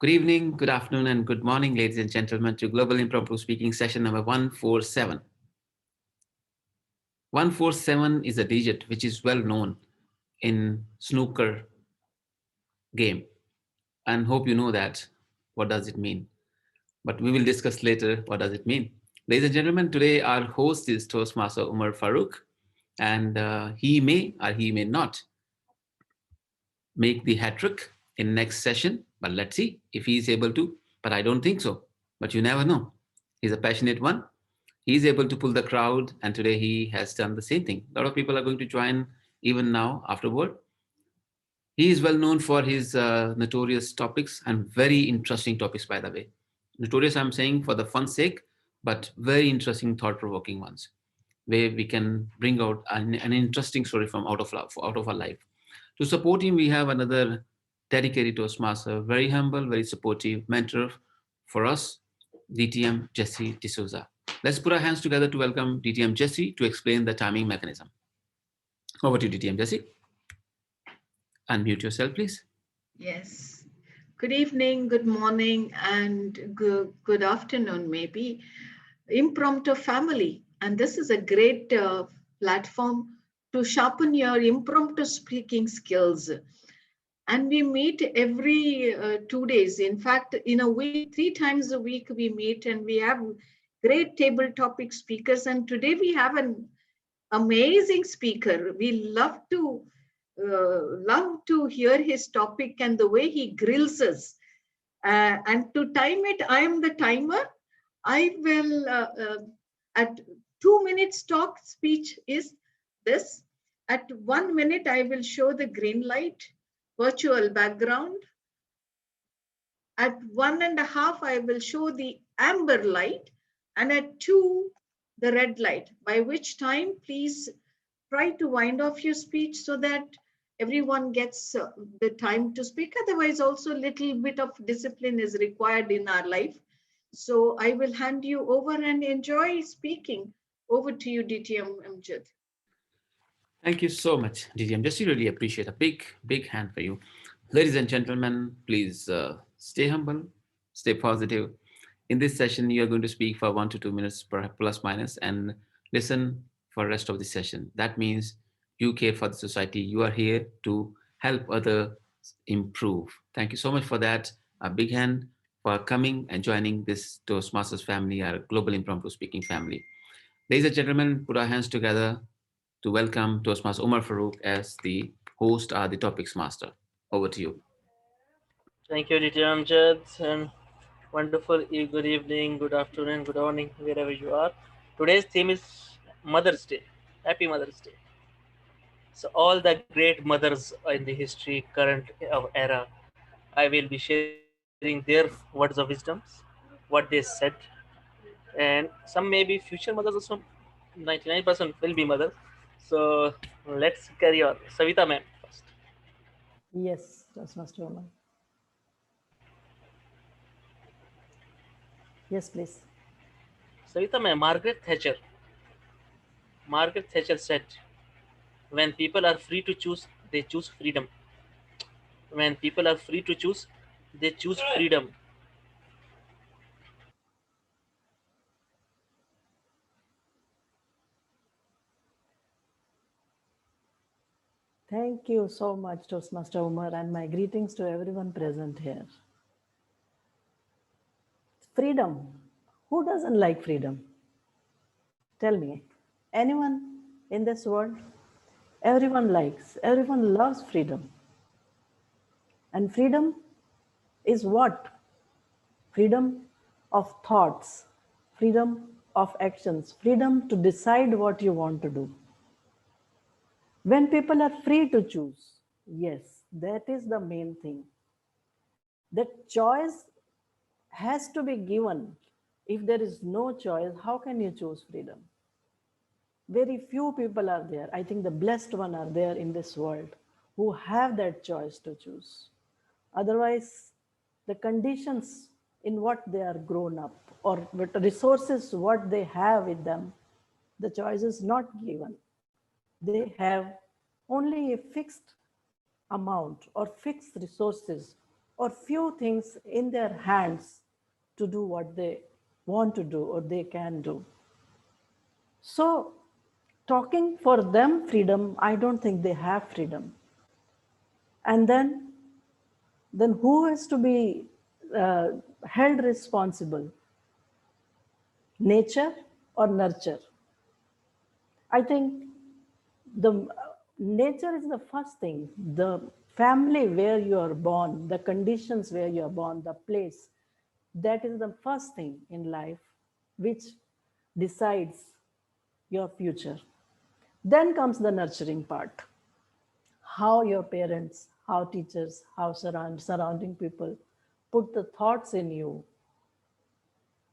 Good evening, good afternoon, and good morning, ladies and gentlemen, to Global Impromptu Speaking session number 147. 147 is a digit which is well known in snooker game, and hope you know that. What does it mean? But we will discuss later what does it mean. Ladies and gentlemen, today our host is Toastmaster Umar Farouk, and he may or he may not make the hat trick in next session, but let's see if he is able to. But I don't think so. But you never know. He's a passionate one. He's able to pull the crowd, and today he has done the same thing. A lot of people are going to join even now afterward. He is well known for his notorious topics and very interesting topics, by the way. Notorious, I'm saying for the fun sake, but very interesting, thought-provoking ones, where we can bring out an interesting story from out of our life. To support him, we have another dedicated Toastmaster, very humble, very supportive mentor for us, DTM Jesse D'Souza. Let's put our hands together to welcome DTM Jesse to explain the timing mechanism. Over to DTM Jesse. Unmute yourself, please. Yes. Good evening, good morning, and good afternoon, maybe. Impromptu family. And this is a great platform to sharpen your impromptu speaking skills. And we meet every 2 days. In fact, in a week, 3 times a week, we meet and we have great table topic speakers. And today we have an amazing speaker. We love to hear his topic and the way he grills us. And to time it, I am the timer. I will, at 2 minutes talk speech is this. At 1 minute, I will show the green light, virtual background. At 1.5, I will show the amber light. And at 2, the red light, by which time, please try to wind off your speech so that everyone gets the time to speak. Otherwise, also a little bit of discipline is required in our life. So I will hand you over and enjoy speaking. Over to you, DTM Amjad. Thank you so much, DTM. Just really appreciate a big hand for you. Ladies and gentlemen, please stay humble, stay positive. In this session, you are going to speak for 1 to 2 minutes per plus minus and listen for the rest of the session. That means you care for the society. You are here to help others improve. Thank you so much for that. A big hand for coming and joining this Toastmasters family, our global impromptu speaking family. Ladies and gentlemen, put our hands together to welcome Toastmaster Umar Farouk as the host or the topics master. Over to you. Thank you, DJ Amjad, and wonderful good evening, good afternoon, good morning, wherever you are. Today's theme is Mother's Day. Happy Mother's Day. So, all the great mothers in the history, current era, I will be sharing their words of wisdoms, what they said, and some may be future mothers, also 99% will be mothers. So, let's carry on. Savita ma'am first. Yes, that's Master Woman. Yes, please. Savita ma'am, Margaret Thatcher said, when people are free to choose, they choose freedom. When people are free to choose, they choose freedom. Thank you so much, Toastmaster Umar, and my greetings to everyone present here. Freedom. Who doesn't like freedom? Tell me. Anyone in this world? Everyone loves freedom. And freedom is what? Freedom of thoughts, freedom of actions, freedom to decide what you want to do. When people are free to choose, yes, that is the main thing. That choice has to be given. If there is no choice, how can you choose freedom? Very few people are there. I think the blessed one are there in this world who have that choice to choose. Otherwise, the conditions in what they are grown up or what resources what they have with them, the choice is not given. They have only a fixed amount or fixed resources or few things in their hands to do what they want to do or they can do. So, talking for them freedom, I don't think they have freedom. And then who has to be held responsible? Nature or nurture? I think the nature is the first thing. The family where you are born, the conditions where you are born, the place, that is the first thing in life which decides your future. Then comes the nurturing part. How your parents, how teachers, how surrounding people put the thoughts in you,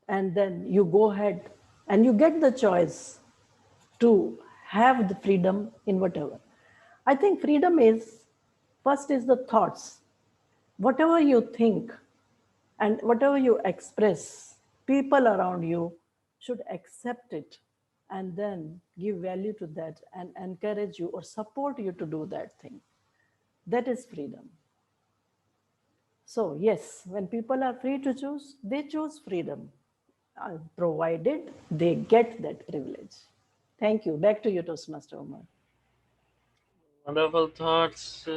and then you go ahead and you get the choice to have the freedom in whatever. I think freedom is first is the thoughts. Whatever you think and whatever you express, people around you should accept it and then give value to that and encourage you or support you to do that thing. That is freedom. So, yes, when people are free to choose, they choose freedom, provided they get that privilege. Thank you. Back to you, Toastmaster Omar. Wonderful thoughts,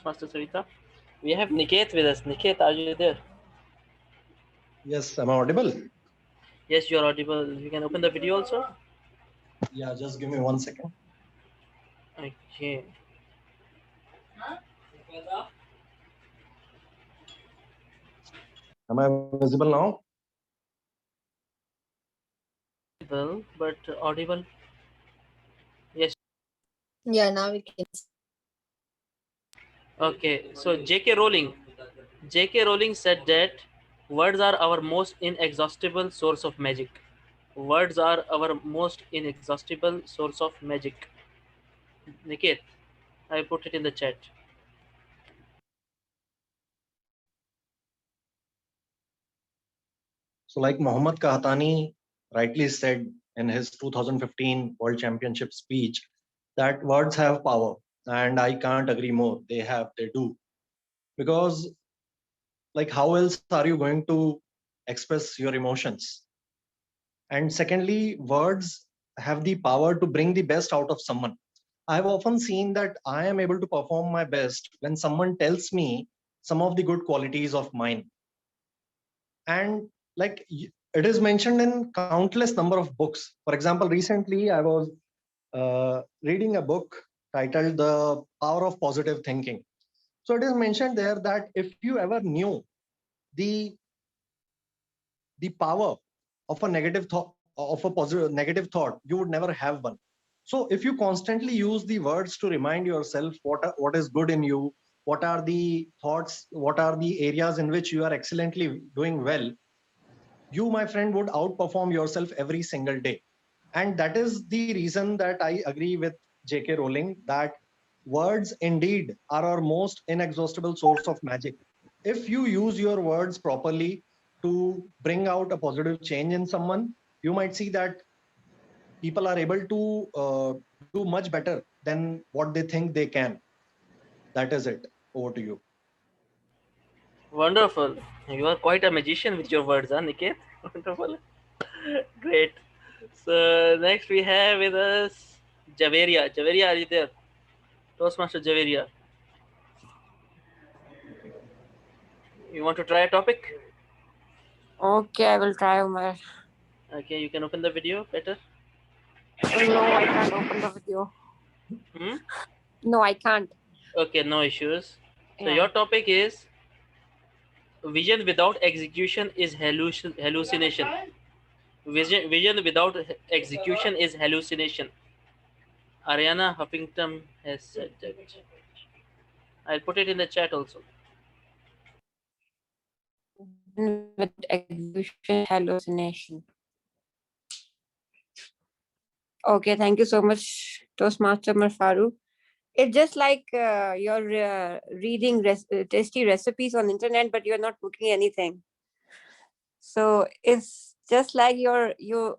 Master Sarita. We have Niket with us. Niket, are you there? Yes, am I audible? Yes, you are audible. You can open the video also. Yeah, just give me 1 second. Okay. Am I visible now? Well, but audible. Yes. Yeah, now we can. Okay. So J.K. Rowling said that words are our most inexhaustible source of magic. Words are our most inexhaustible source of magic. Niket, I put it in the chat. So, like Mohammad Kahatani rightly said in his 2015 World Championship speech, that words have power, and I can't agree more. They do. Because, like, how else are you going to express your emotions? And secondly, words have the power to bring the best out of someone. I've often seen that I am able to perform my best when someone tells me some of the good qualities of mine. And like it is mentioned in countless number of books. For example, recently I was reading a book titled The Power of Positive Thinking. So it is mentioned there that if you ever knew the the power of a negative thought, of a positive negative thought, you would never have one. So if you constantly use the words to remind yourself what is good in you, what are the thoughts, what are the areas in which you are excellently doing well, you, my friend, would outperform yourself every single day. And that is the reason that I agree with J.K. Rowling that words indeed are our most inexhaustible source of magic. If you use your words properly to bring out a positive change in someone, you might see that people are able to do much better than what they think they can. That is it. Over to you. Wonderful. You are quite a magician with your words, huh, Niket? Wonderful. Great. So next we have with us Javeria. Javeria, are you there? Toastmaster Javeria. You want to try a topic? Okay, I will try, Umar. Okay, you can open the video better. No, I can't open the video. Hmm? No, I can't. Okay, no issues. So Yeah. your topic is vision without execution is hallucination. Vision without execution is hallucination. Ariana Huffington has said that. I'll put it in the chat also. Vision without execution is hallucination. Okay, thank you so much, Toastmaster Marfaru. It's just like you're reading tasty recipes on internet, but you're not cooking anything. So it's just like you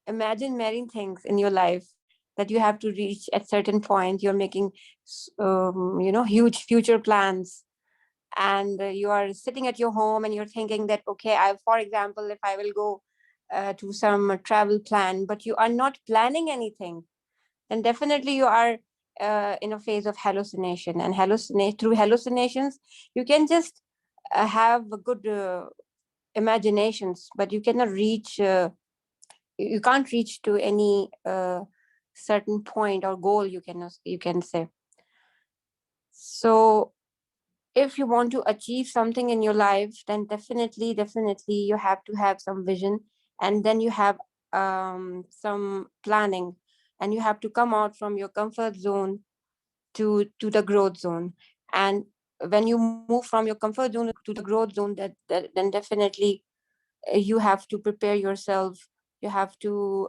imagine many things in your life that you have to reach at certain point. You're making huge future plans, and you are sitting at your home and you're thinking that, okay, for example, if I will go to some travel plan, but you are not planning anything, then definitely you are in a phase of hallucination. And through hallucinations, you can just have a good imaginations, but you cannot reach. You can't reach to any certain point or goal. You can say. So, if you want to achieve something in your life, then definitely you have to have some vision, and then you have some planning, and you have to come out from your comfort zone to the growth zone. And when you move from your comfort zone to the growth zone, then definitely you have to prepare yourself, you have to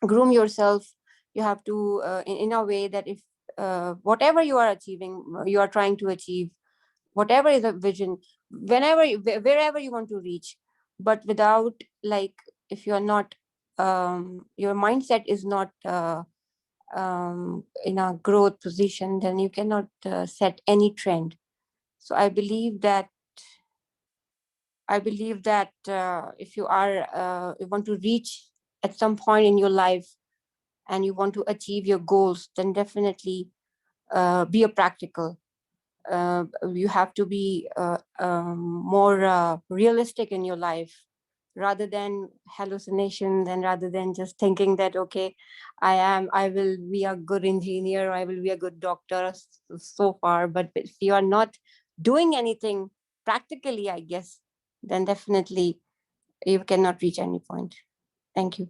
groom yourself, you have to in a way that if whatever you are achieving, you are trying to achieve, whatever is a vision, wherever you want to reach, but without, like, if you are not your mindset is not in a growth position, then you cannot set any trend. So I believe that if you want to reach at some point in your life and you want to achieve your goals, then definitely be a practical. You have to be more realistic in your life, rather than hallucinations, and rather than just thinking that, okay, I will be a good engineer, I will be a good doctor so far, but if you are not doing anything practically, I guess, then definitely you cannot reach any point. Thank you.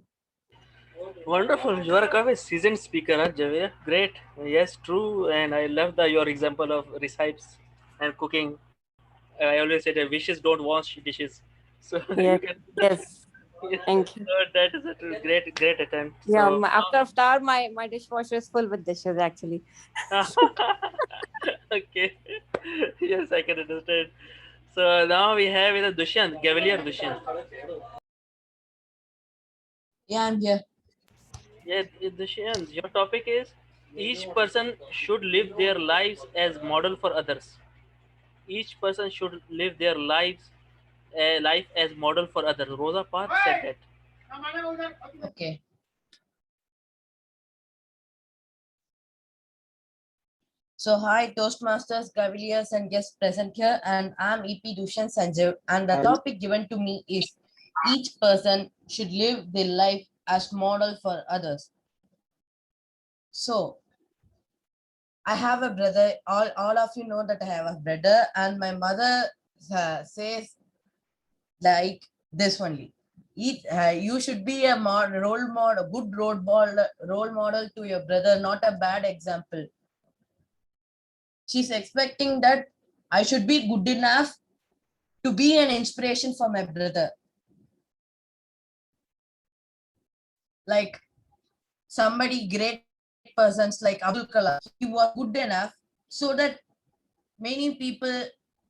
Wonderful. You are quite a seasoned speaker, huh, Javier? Great. Yes, true. And I love your example of recipes and cooking. I always say that wishes don't wash dishes. So you Yes, can. yes. Yeah, Thank you. so that is a great attempt. Yeah, So after iftar, my dishwasher is full with dishes, actually. okay. Yes, I can understand. So now we have the Dushyant, Cavalier Dushyant. Yeah, I'm here. Yeah, Dushyant, your topic is each person should live their lives as model for others. Each person should live their life as model for others. Rosa Parks said that. Okay. So, hi, Toastmasters, Cavaliers, and guests present here. And I'm EP Dushan Sanjeev. And the topic given to me is each person should live their life as model for others. So, I have a brother. All of you know that I have a brother, and my mother says like this only. You should be a role model, a good role model to your brother, not a bad example. She's expecting that I should be good enough to be an inspiration for my brother. Like somebody great persons like Abdul Kalam, he was good enough so that many people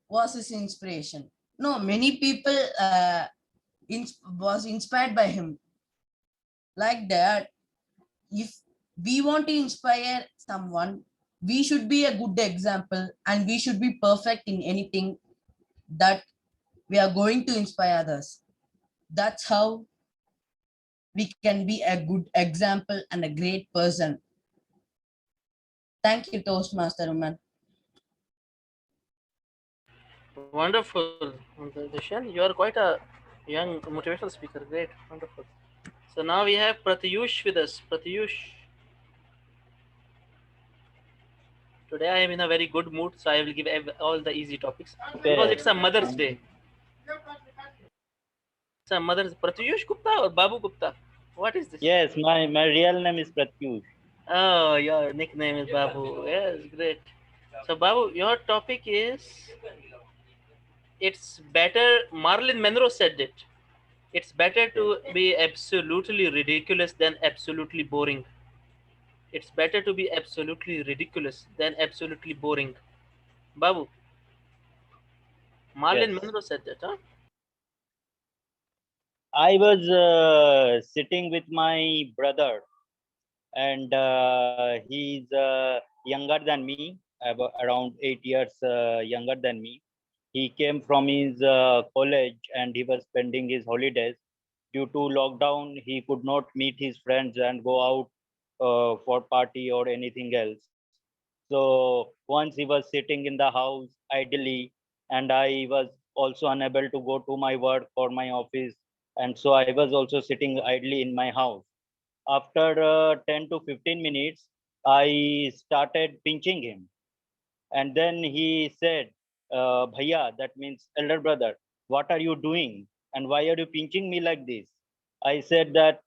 was his inspiration. No, many people was inspired by him. Like that, if we want to inspire someone, we should be a good example and we should be perfect in anything that we are going to inspire others. That's how we can be a good example and a great person. Thank you, Toastmaster woman. Wonderful, Dushyant. You are quite a young motivational speaker. Great, wonderful. So now we have Pratyush with us. Pratyush, today I am in a very good mood, so I will give all the easy topics because it's a Mother's Day. It's a Mother's Pratyush Gupta or Babu Gupta. What is this? Yes, my real name is Pratyush. Oh, your nickname is Babu. Yes, great. So Babu, your topic is it's better. Marilyn Monroe said it. It's better to be absolutely ridiculous than absolutely boring. It's better to be absolutely ridiculous than absolutely boring. Babu, Marilyn Yes. Monroe said that, huh? I was sitting with my brother, and he's younger than me. around 8 years younger than me. He came from his college and he was spending his holidays. Due to lockdown, he could not meet his friends and go out for party or anything else. So once he was sitting in the house idly, and I was also unable to go to my work or my office, and so I was also sitting idly in my house. After 10 to 15 minutes, I started pinching him. And then he said, Bhaiya, that means elder brother, what are you doing? And why are you pinching me like this? I said that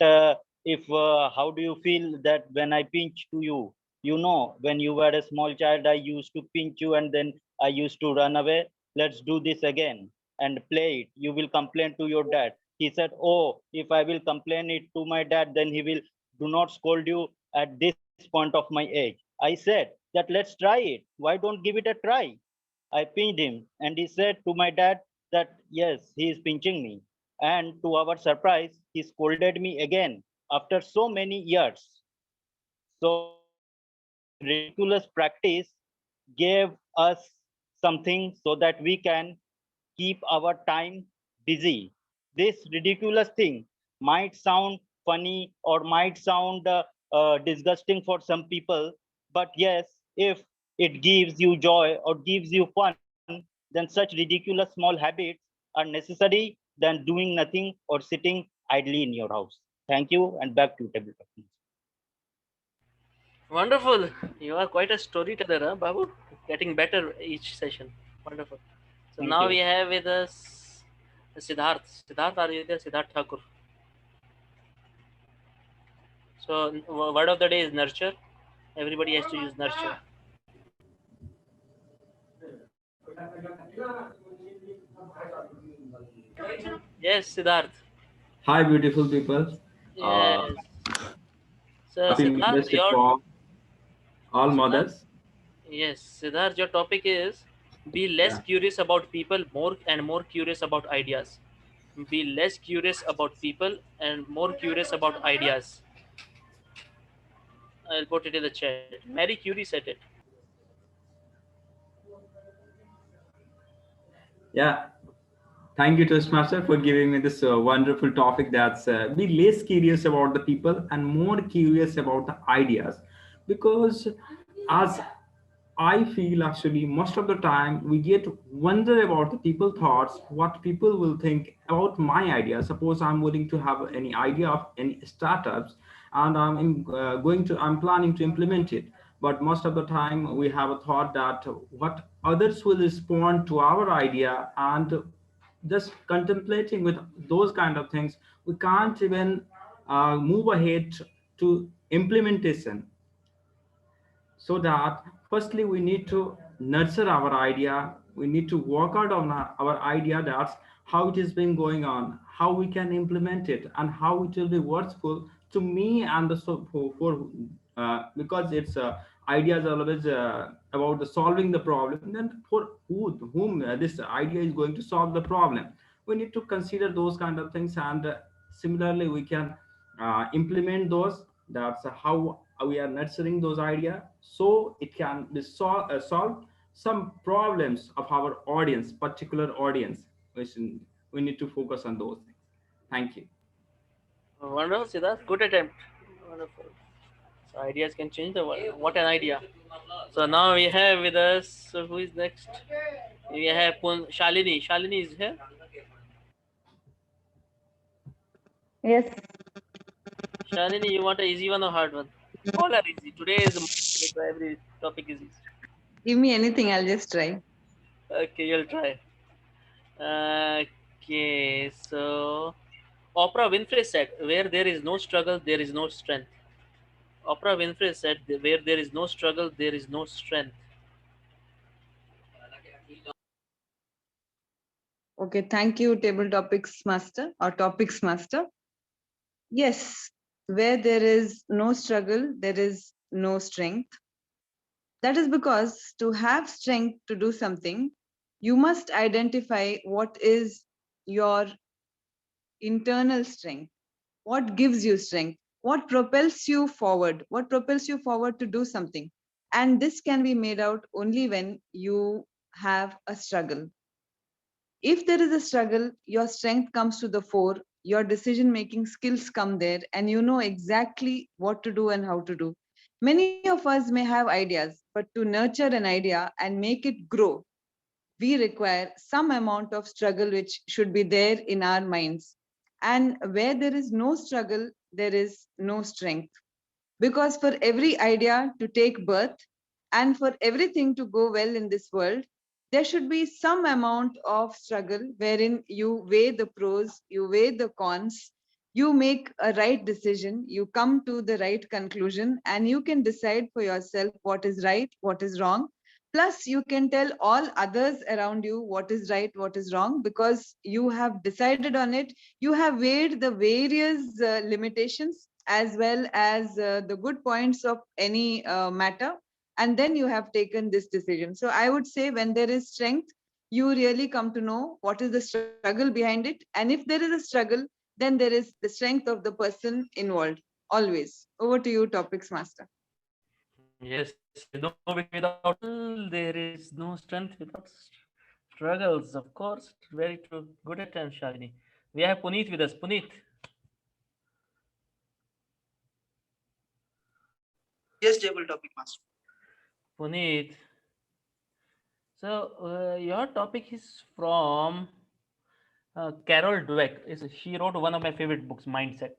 if how do you feel that when I pinch to you? You know, when you were a small child, I used to pinch you and then I used to run away. Let's do this again and play it. You will complain to your dad. He said, oh, if I will complain it to my dad, then he will do not scold you at this point of my age. I said that let's try it. Why don't give it a try? I pinched him and he said to my dad that yes, he is pinching me. And to our surprise, he scolded me again after so many years. So this ridiculous practice gave us something so that we can keep our time busy. This ridiculous thing might sound funny or might sound disgusting for some people, but yes, if it gives you joy or gives you fun, then such ridiculous small habits are necessary than doing nothing or sitting idly in your house. Thank you, and back to table talk. Wonderful. You are quite a storyteller, huh, Babu? Getting better each session. Wonderful. So Thank now we you. have with us Siddharth. Siddharth, are you there? Siddharth Thakur. So word of the day is nurture. Everybody has to use nurture. Yes, Siddharth. Hi, beautiful people. Yes. So Happy Siddharth, Mother's Day your for all Siddharth. mothers. Yes, Siddharth, your topic is be less Yeah, curious about people, more curious about ideas. Be less curious about people and more curious about ideas. I'll put it in the chat. Mary Curie said it. yeah. Thank you, Toastmaster, for giving me this wonderful topic. That's be less curious about the people and more curious about the ideas, because as I feel actually most of the time we get wonder about the people thoughts, what people will think about my idea. Suppose I'm willing to have any idea of any startups, and I'm planning to implement it. But most of the time we have a thought that what others will respond to our idea, and just contemplating with those kind of things, we can't even move ahead to implementation. So that firstly we need to nurture our idea, we need to work out on our idea, that's how it is been going on, how we can implement it, and how it will be worthful to me and the because it's ideas are always about the solving the problem, then for whom this idea is going to solve the problem, we need to consider those kind of things, and similarly we can implement those. That's how we are nurturing those ideas so it can be solved some problems of our audience, particular audience. We need to focus on those things. Thank you. Wonderful, Siddharth. Good attempt. Wonderful. So ideas can change the world. What an idea. So now we have with us, so who is next? We have Shalini. Shalini is here. Yes, Shalini, you want an easy one or hard one? All are easy. Today is so every topic is easy. give me anything, I'll just try. Okay, you'll try. Okay, so Oprah Winfrey said, "Where there is no struggle, there is no strength." Oprah Winfrey said, "Where there is no struggle, there is no strength." Okay, thank you, Table Topics Master or Topics Master. Yes, where there is no struggle, there is no strength. That is because to have strength to do something, you must identify what is your internal strength, what gives you strength, what propels you forward to do something. And this can be made out only when you have a struggle. If there is a struggle, your strength comes to the fore, your decision making skills come there, and you know exactly what to do and how to do. Many of us may have ideas, but to nurture an idea and make it grow, we require some amount of struggle which should be there in our minds. And where there is no struggle, there is no strength. Because for every idea to take birth and for everything to go well in this world, there should be some amount of struggle wherein you weigh the pros, you weigh the cons, you make a right decision, you come to the right conclusion, and you can decide for yourself what is right, what is wrong. Plus, you can tell all others around you what is right, what is wrong, because you have decided on it. You have weighed the various limitations as well as the good points of any matter, and then you have taken this decision. So I would say when there is strength, you really come to know what is the struggle behind it, and if there is a struggle, then there is the strength of the person involved. Always. Over to you, topics master. Yes, there is no victory without struggle. There is no strength without struggles. Of course, very true. Good attempt, Shalini. We have Puneet with us. Puneet. Yes, table topic master. Puneet. So your topic is from Carol Dweck. She wrote one of my favorite books, Mindset.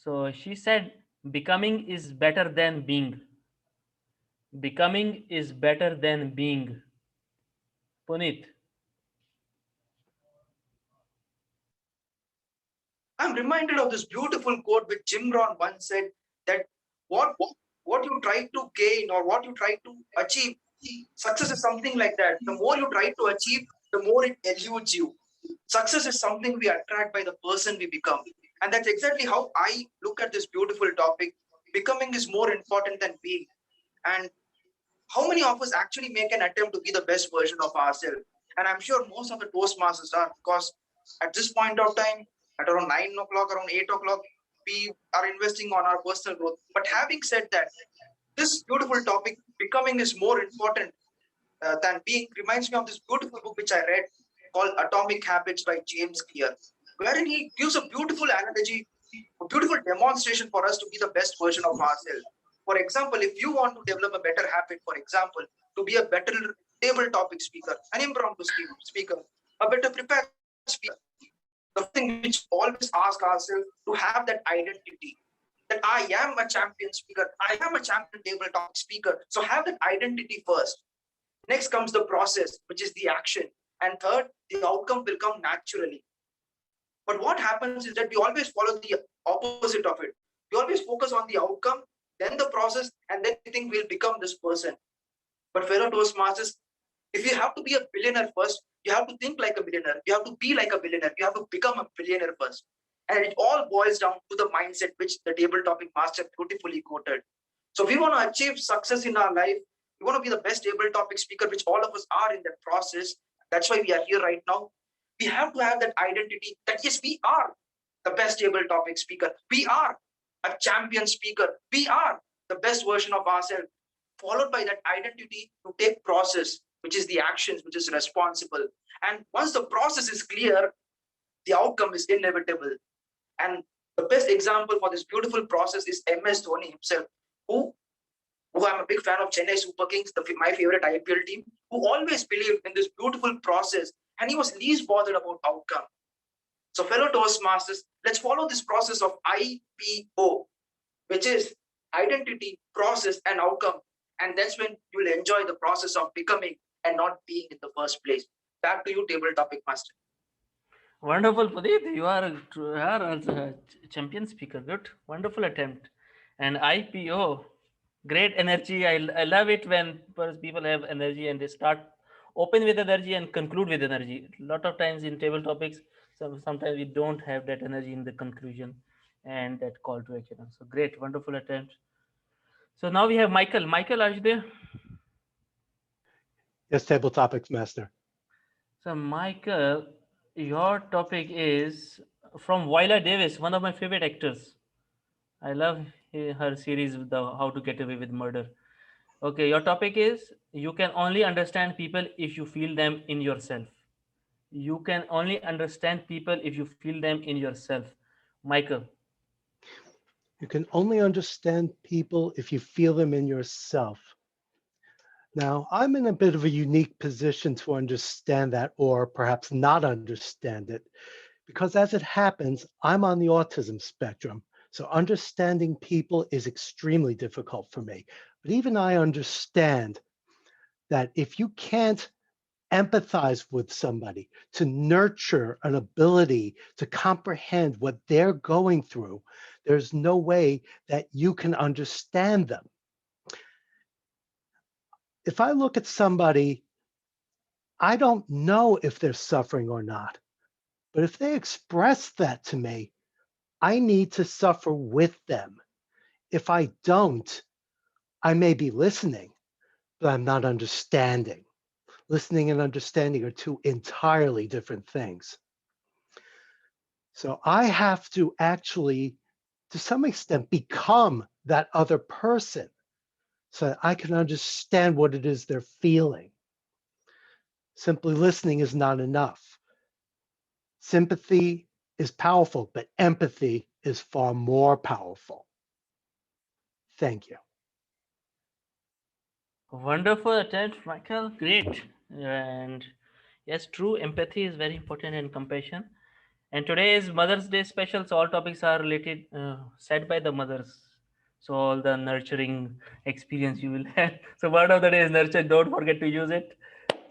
So she said, "Becoming is better than being. Becoming is better than being." Puneet. I'm reminded of this beautiful quote which Jim Rohn once said that what what you try to gain or what you try to achieve, success is something like that. The more you try to achieve, the more it eludes you. Success is something we attract by the person we become. And that's exactly how I look at this beautiful topic. Becoming is more important than being. And how many of us actually make an attempt to be the best version of ourselves? And I'm sure most of the Toastmasters are, because at this point of time, at around 9 o'clock, around 8 o'clock, we are investing on our personal growth. But having said that, this beautiful topic, becoming is more important than being, reminds me of this beautiful book which I read called Atomic Habits by James Clear, wherein he gives a beautiful analogy, a beautiful demonstration for us to be the best version of ourselves. For example, if you want to develop a better habit, for example, to be a better table topic speaker, an impromptu speaker, a better prepared speaker, the first thing which we always ask ourselves to have that identity that I am a champion speaker, I am a champion table topic speaker. So have that identity first. Next comes the process, which is the action. And third, the outcome will come naturally. But what happens is that we always follow the opposite of it. We always focus on the outcome, then the process, and then we think we'll become this person. But fellow Toastmasters, if you have to be a billionaire first, you have to think like a billionaire. You have to be like a billionaire. You have to become a billionaire first. And it all boils down to the mindset which the table topic master beautifully quoted. So if we want to achieve success in our life, we want to be the best table topic speaker, which all of us are in that process. That's why we are here right now. We have to have that identity that yes, we are the best table topic speaker. We are a champion speaker. We are the best version of ourselves, followed by that identity to take process, which is the actions, which is responsible. And once the process is clear, the outcome is inevitable. And the best example for this beautiful process is MS Dhoni himself, who I'm a big fan of Chennai Super Kings, my favorite IPL team, who always believed in this beautiful process, and he was least bothered about outcome. So fellow Toastmasters, let's follow this process of IPO, which is identity, process, and outcome. And that's when you'll enjoy the process of becoming and not being in the first place. Back to you, table topic master. Wonderful, Puneet. You are a champion speaker. Good. Wonderful attempt. And IPO, great energy. I love it when people have energy and they start open with energy and conclude with energy. A lot of times in table topics, sometimes we don't have that energy in the conclusion and that call to action. So great, wonderful attempt. So now we have Michael. Michael, are you there? Yes, table topics master. So Michael, your topic is from Viola Davis, one of my favorite actors. I love her series, the How to Get Away with Murder. Okay, your topic is you can only understand people if you feel them in yourself. You can only understand people if you feel them in yourself. Michael. You can only understand people if you feel them in yourself. Now, I'm in a bit of a unique position to understand that, or perhaps not understand it, because as it happens, I'm on the autism spectrum. So understanding people is extremely difficult for me. But even I understand that if you can't empathize with somebody, to nurture an ability to comprehend what they're going through, there's no way that you can understand them. If I look at somebody, I don't know if they're suffering or not, but if they express that to me, I need to suffer with them. If I don't, I may be listening, but I'm not understanding. Listening and understanding are two entirely different things. So I have to actually, to some extent, become that other person so that I can understand what it is they're feeling. Simply listening is not enough. Sympathy is powerful, but empathy is far more powerful. Thank you. Wonderful attempt, Michael. Great. And yes, true empathy is very important and compassion. And today is Mother's Day special, so all topics are related, said by the mothers. So all the nurturing experience you will have. So word of the day is nurture. Don't forget to use it.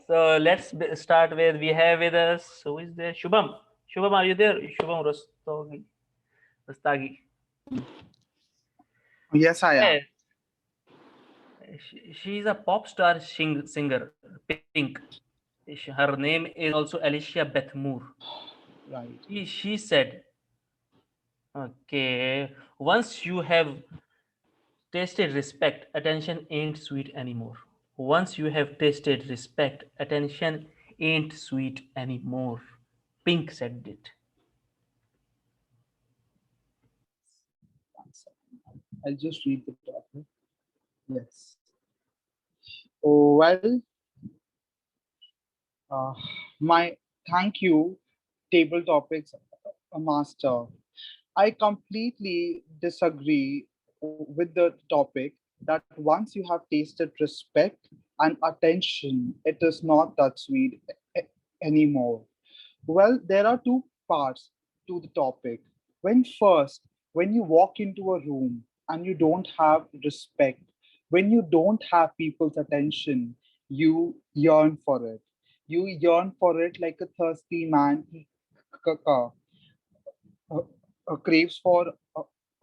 So let's start with we have with us. Who is there? Shubham. Shubham, are you there? Shubham Rostagi. Rostagi. Yes, I am. Yeah, she's a pop star singer, Pink. Her name is also Alicia Beth Moore. Right. She said, okay, once you have tasted respect, attention ain't sweet anymore. Once you have tasted respect, attention ain't sweet anymore. Pink said it. One second. I'll just read the topic. Yes. Oh, well, uh, my thank you, table topics master. I completely disagree with the topic that once you have tasted respect and attention, it is not that sweet anymore. Well, there are two parts to the topic. When you walk into a room and you don't have respect, when you don't have people's attention, you yearn for it. You yearn for it like a thirsty man uh, craves for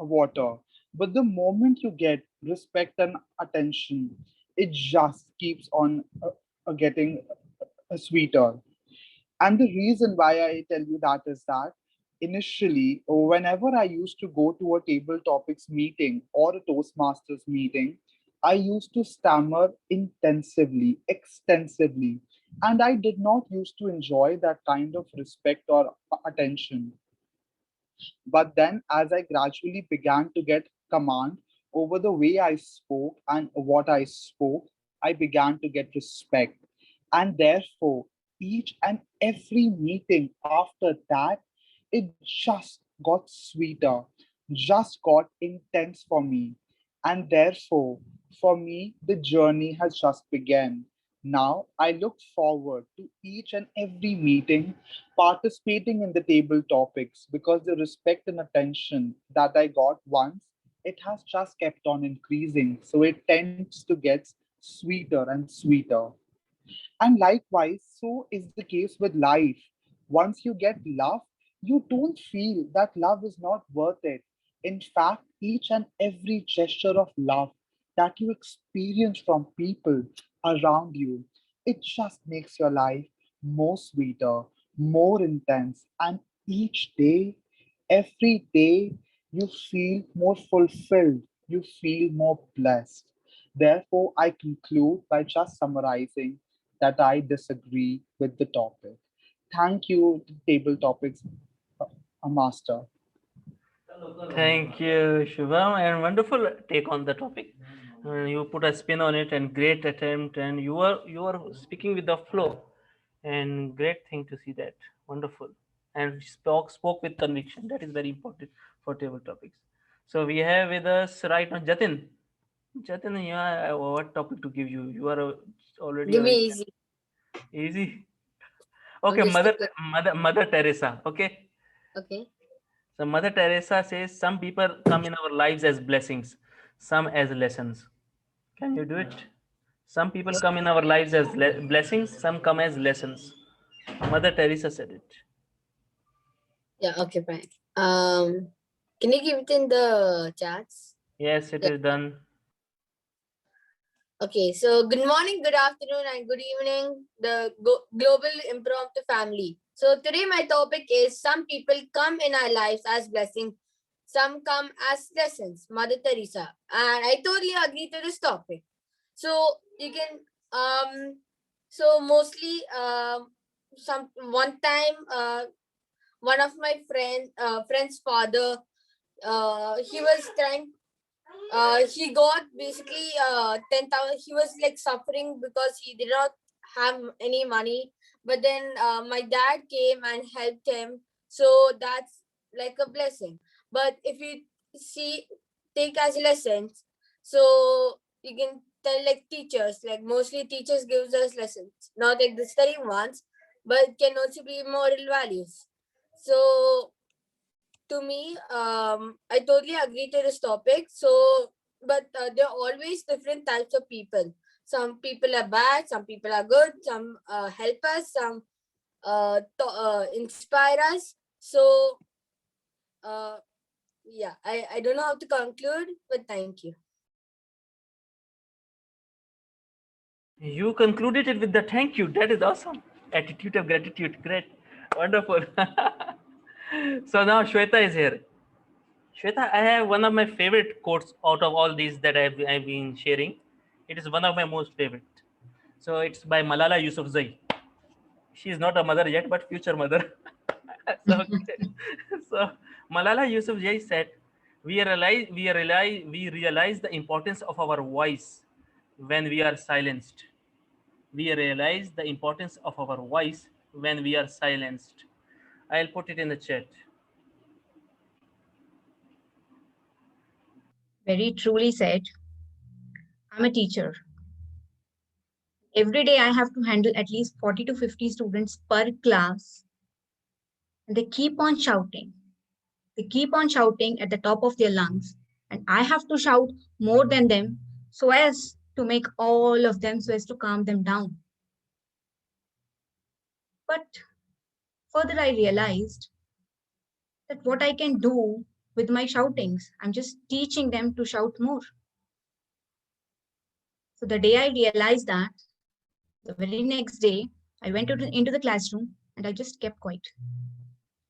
water. But the moment you get respect and attention, it just keeps on getting sweeter. And the reason why I tell you that is that initially, whenever I used to go to a table topics meeting or a Toastmasters meeting, I used to stammer intensively, extensively, and I did not used to enjoy that kind of respect or attention. But then, as I gradually began to get command over the way I spoke and what I spoke, I began to get respect. And therefore, each and every meeting after that, it just got sweeter, just got intense for me. And therefore, for me, the journey has just begun. Now, I look forward to each and every meeting participating in the table topics because the respect and attention that I got once, it has just kept on increasing. So it tends to get sweeter and sweeter. And likewise, so is the case with life. Once you get love, you don't feel that love is not worth it. In fact, each and every gesture of love that you experience from people around you, it just makes your life more sweeter, more intense. And each day, every day, you feel more fulfilled, you feel more blessed. Therefore, I conclude by just summarizing that I disagree with the topic. Thank you, table topics, master. Thank you, Shubham, and wonderful take on the topic. You put a spin on it, and great attempt, and you are speaking with the flow, and great thing to see that. Wonderful. And spoke with conviction. That is very important for table topics. So we have with us right now Jatin. Jatin, yeah, what topic to give you? You are already Give a me very easy. easy. Okay, Okay, stick with. Mother Teresa. Okay. Okay. So Mother Teresa says some people come in our lives as blessings, some as lessons. Can you do it? Some people come in our lives as blessings, some come as lessons. Mother Teresa said it. Yeah. Okay. Fine. Can you give it in the chats? Yes, it Yeah. is done. Okay. So good morning, good afternoon, and good evening, the global impromptu family. So today my topic is some people come in our lives as blessings, some come as lessons. Mother Teresa, and I totally agree to this topic. So you can so mostly some one time one of my friend's father, he was trying, he got basically 10,000. He was like suffering because he did not have any money, but then my dad came and helped him, so that's like a blessing. But if you see, take as lessons, so you can tell like teachers, like mostly teachers gives us lessons, not like the study ones, but it can also be moral values. So to me, I totally agree to this topic. So, but there are always different types of people. Some people are bad, some people are good, some help us, some inspire us. So, uh, yeah, I don't know how to conclude, but thank you. You concluded it with the thank you. That is awesome. Attitude of gratitude. Great. Wonderful. So now Shweta is here. Shweta, I have one of my favorite quotes out of all these that I've been sharing. It is one of my most favorite. So it's by Malala Yousafzai. She is not a mother yet, but future mother. so, so Malala Yousafzai said, we realize the importance of our voice when we are silenced. We realize the importance of our voice when we are silenced. I'll put it in the chat. Very truly said. I'm a teacher. Every day I have to handle at least 40 to 50 students per class. And they keep on shouting. They keep on shouting at the top of their lungs. And I have to shout more than them so as to make all of them, so as to calm them down. But further, I realized that what I can do with my shoutings, I'm just teaching them to shout more. So the day I realized that, the very next day, I went into the classroom and I just kept quiet.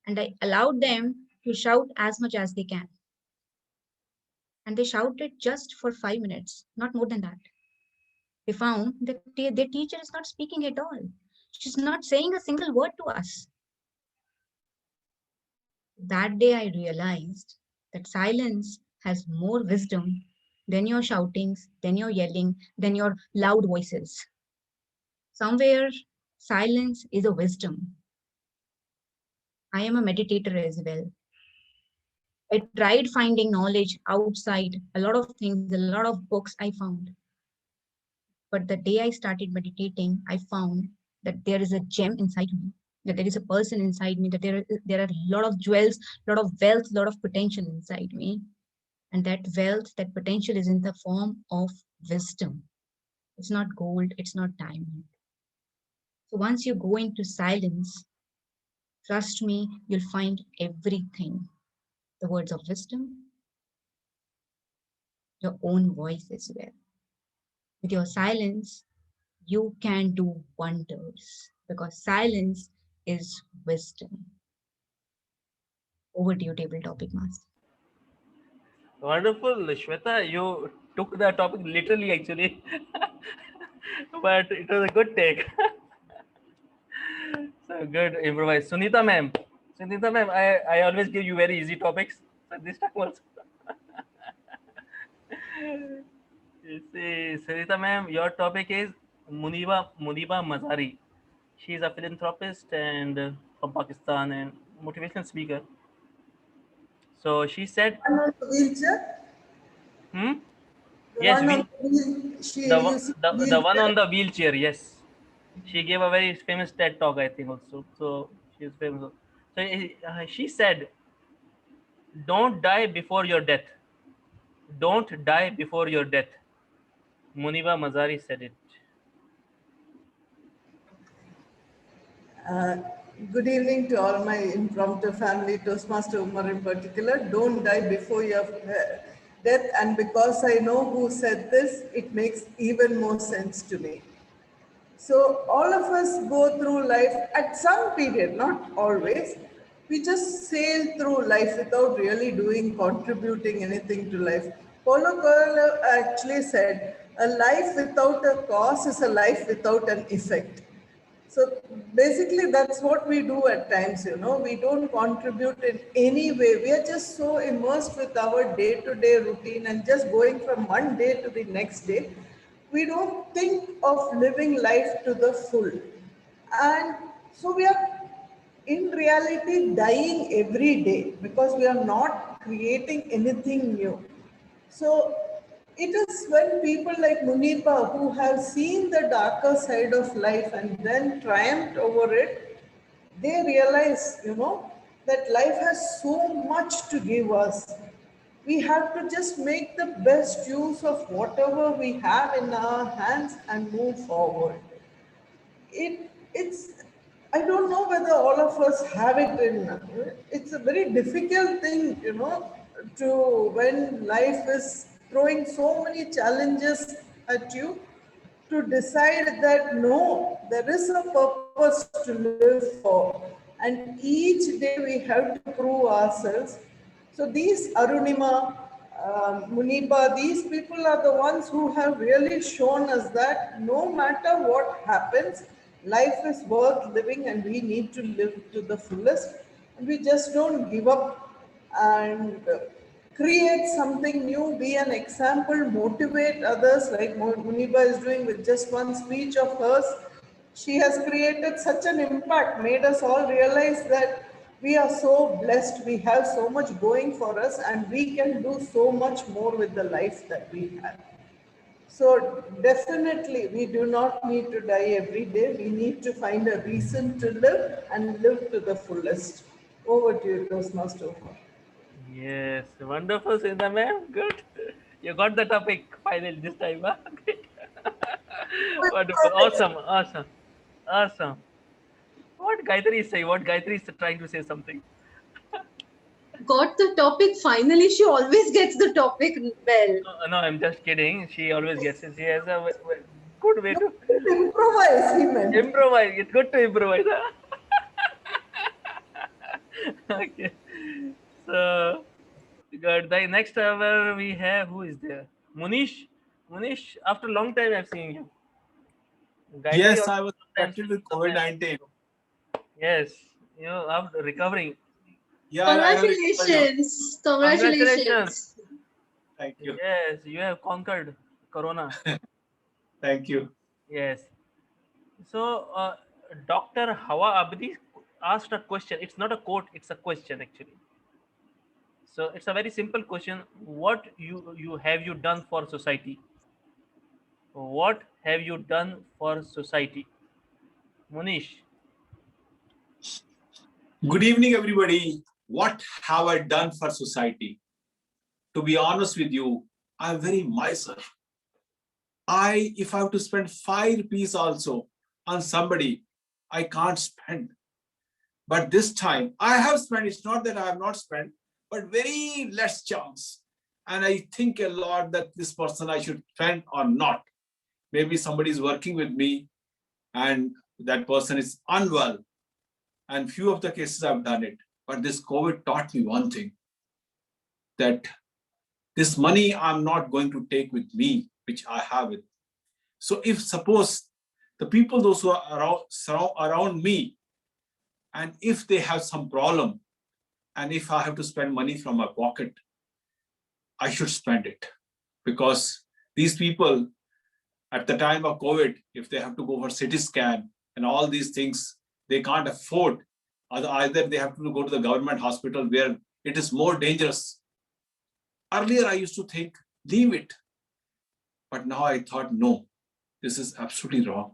And I allowed them to shout as much as they can. And they shouted just for 5 minutes, not more than that. They found that their teacher is not speaking at all. She's not saying a single word to us. That day I realized that silence has more wisdom than your shoutings, than your yelling, than your loud voices. Somewhere, silence is a wisdom. I am a meditator as well. I tried finding knowledge outside, a lot of things, a lot of books I found. But the day I started meditating, I found that there is a gem inside me, that there is a person inside me, that there are a lot of jewels, a lot of wealth, a lot of potential inside me. And that wealth, that potential is in the form of wisdom. It's not gold, it's not diamond. So once you go into silence, trust me, you'll find everything. The words of wisdom, your own voice as well. With your silence, you can do wonders because silence is wisdom. Over to you, table topic master. Wonderful, Shweta. You took the topic literally, actually, but it was a good take. So good improvise. Sunita ma'am, I always give you very easy topics. So this time also. See, Sarita ma'am, your topic is Muniba Mazari. She is a philanthropist and from Pakistan and motivational speaker. So she said, One on the wheelchair. hmm? The Yes, one on wheel, the wheel. She the, using the one wheelchair. on the wheelchair, yes. She gave a very famous TED talk, I think, also. So she is famous. So she said, don't die before your death. Don't die before your death. Muniba Mazari said it. Uh, Good evening to all my impromptu family, Toastmaster Umar in particular. Don't die before your death. And because I know who said this, it makes even more sense to me. So all of us go through life at some period, not always. We just sail through life without really contributing anything to life. Paulo Coelho actually said, a life without a cause is a life without an effect. So basically, that's what we do at times, we don't contribute in any way. We are just so immersed with our day to day routine and just going from one day to the next day. We don't think of living life to the full. And so we are in reality dying every day because we are not creating anything new. So it is when people like Munipa, who have seen the darker side of life and then triumphed over it, they realize, that life has so much to give us. We have to just make the best use of whatever we have in our hands and move forward. It's I don't know whether all of us have it in. It's a very difficult thing, to when life is throwing so many challenges at you, to decide that no, there is a purpose to live for, and each day we have to prove ourselves. So these Arunima, Muniba, these people are the ones who have really shown us that no matter what happens, life is worth living and we need to live to the fullest. And we just don't give up and create something new, be an example, motivate others like Muniba is doing with just one speech of hers. She has created such an impact, made us all realize that we are so blessed, we have so much going for us, and we can do so much more with the life that we have. So, definitely, we do not need to die every day. We need to find a reason to live and live to the fullest. Over to you, Toastmaster Umar. Yes, wonderful, Sarita ma'am. Good. You got the topic finally this time. Huh? Great. Wonderful. Awesome. Awesome. Awesome. What Gayatri is saying? What Gayatri is trying to say something? Got the topic finally. She always gets the topic well. No, I'm just kidding. She always gets it. She has a good way to Improvise, he meant. improvise. It's good to improvise. Huh? Okay. So good. The next hour we have, who is there? Munish. Munish, after a long time I've seen you. Gayatri Yes, also I was sometimes infected with sometimes. COVID-19. Yes, after recovering. Yeah, I have recovered now. Congratulations. Congratulations. Congratulations. Thank you. Yes, you have conquered Corona. Thank you. Yes. So, Dr. Hawa Abdi asked a question. It's not a quote, it's a question actually. So it's a very simple question. What you have you done for society? What have you done for society? Munish. Good evening, everybody. What have I done for society? To be honest with you, I'm very miser. If I have to spend 5 rupees also on somebody, I can't spend. But this time I have spent. It's not that I have not spent, but very less chance. And I think a lot that this person I should spend or not. Maybe somebody is working with me and that person is unwell. And few of the cases I've done it. But this COVID taught me one thing, that this money I'm not going to take with me, which I have it. So if suppose the people, those who are around me, and if they have some problem, and if I have to spend money from my pocket, I should spend it, because These people at the time of COVID, if they have to go for CT scan and all these things, they can't afford. Either they have to go to the government hospital where it is more dangerous. Earlier, I used to think, leave it. But now I thought, no, this is absolutely wrong.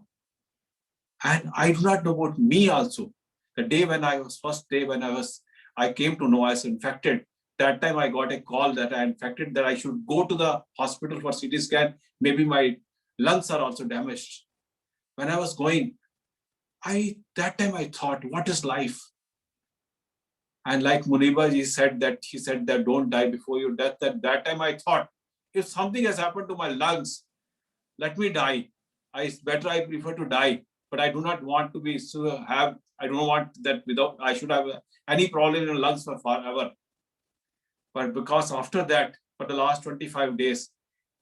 And I do not know about me also. The day when first day when I came to know I was infected. That time I got a call that I infected, that I should go to the hospital for CT scan. Maybe my lungs are also damaged. When I was going, that time I thought, what is life? And like Muniba ji said that don't die before your death. That time I thought, if something has happened to my lungs, let me die. I prefer to die, but I do not want to I don't want that I should have any problem in lungs for forever. But because after that, for the last 25 days,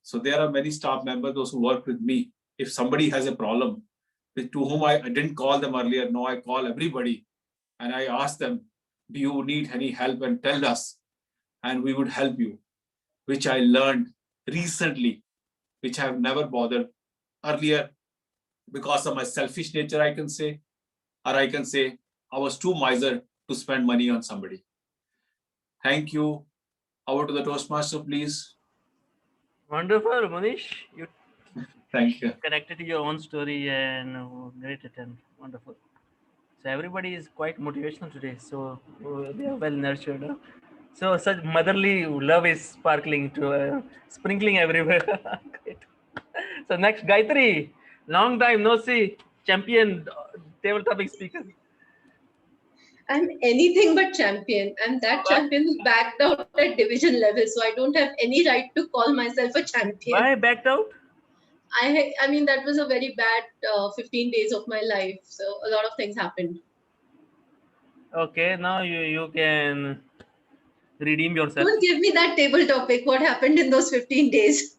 so there are many staff members, those who work with me. If somebody has a problem, to whom I didn't call them earlier, no, I call everybody. And I ask them, do you need any help? And tell us, and we would help you, which I learned recently, which I have never bothered earlier because of my selfish nature, I can say, or I can say I was too miser to spend money on somebody. Thank you. Over to the Toastmaster, please. Wonderful, Manish. You Thank you. connected to your own story and great attempt. Wonderful. So everybody is quite motivational today. So they are well nurtured. Huh? So such motherly love is sparkling to sprinkling everywhere. Great. So next, Gayatri, long time no see, champion table topic speaker. I'm anything but champion, and that champion is backed out at division level, so I don't have any right to call myself a champion. Why backed out? I mean, that was a very bad 15 days of my life, so a lot of things happened. Okay, now you can redeem yourself. Don't give me that table topic. What happened in those 15 days?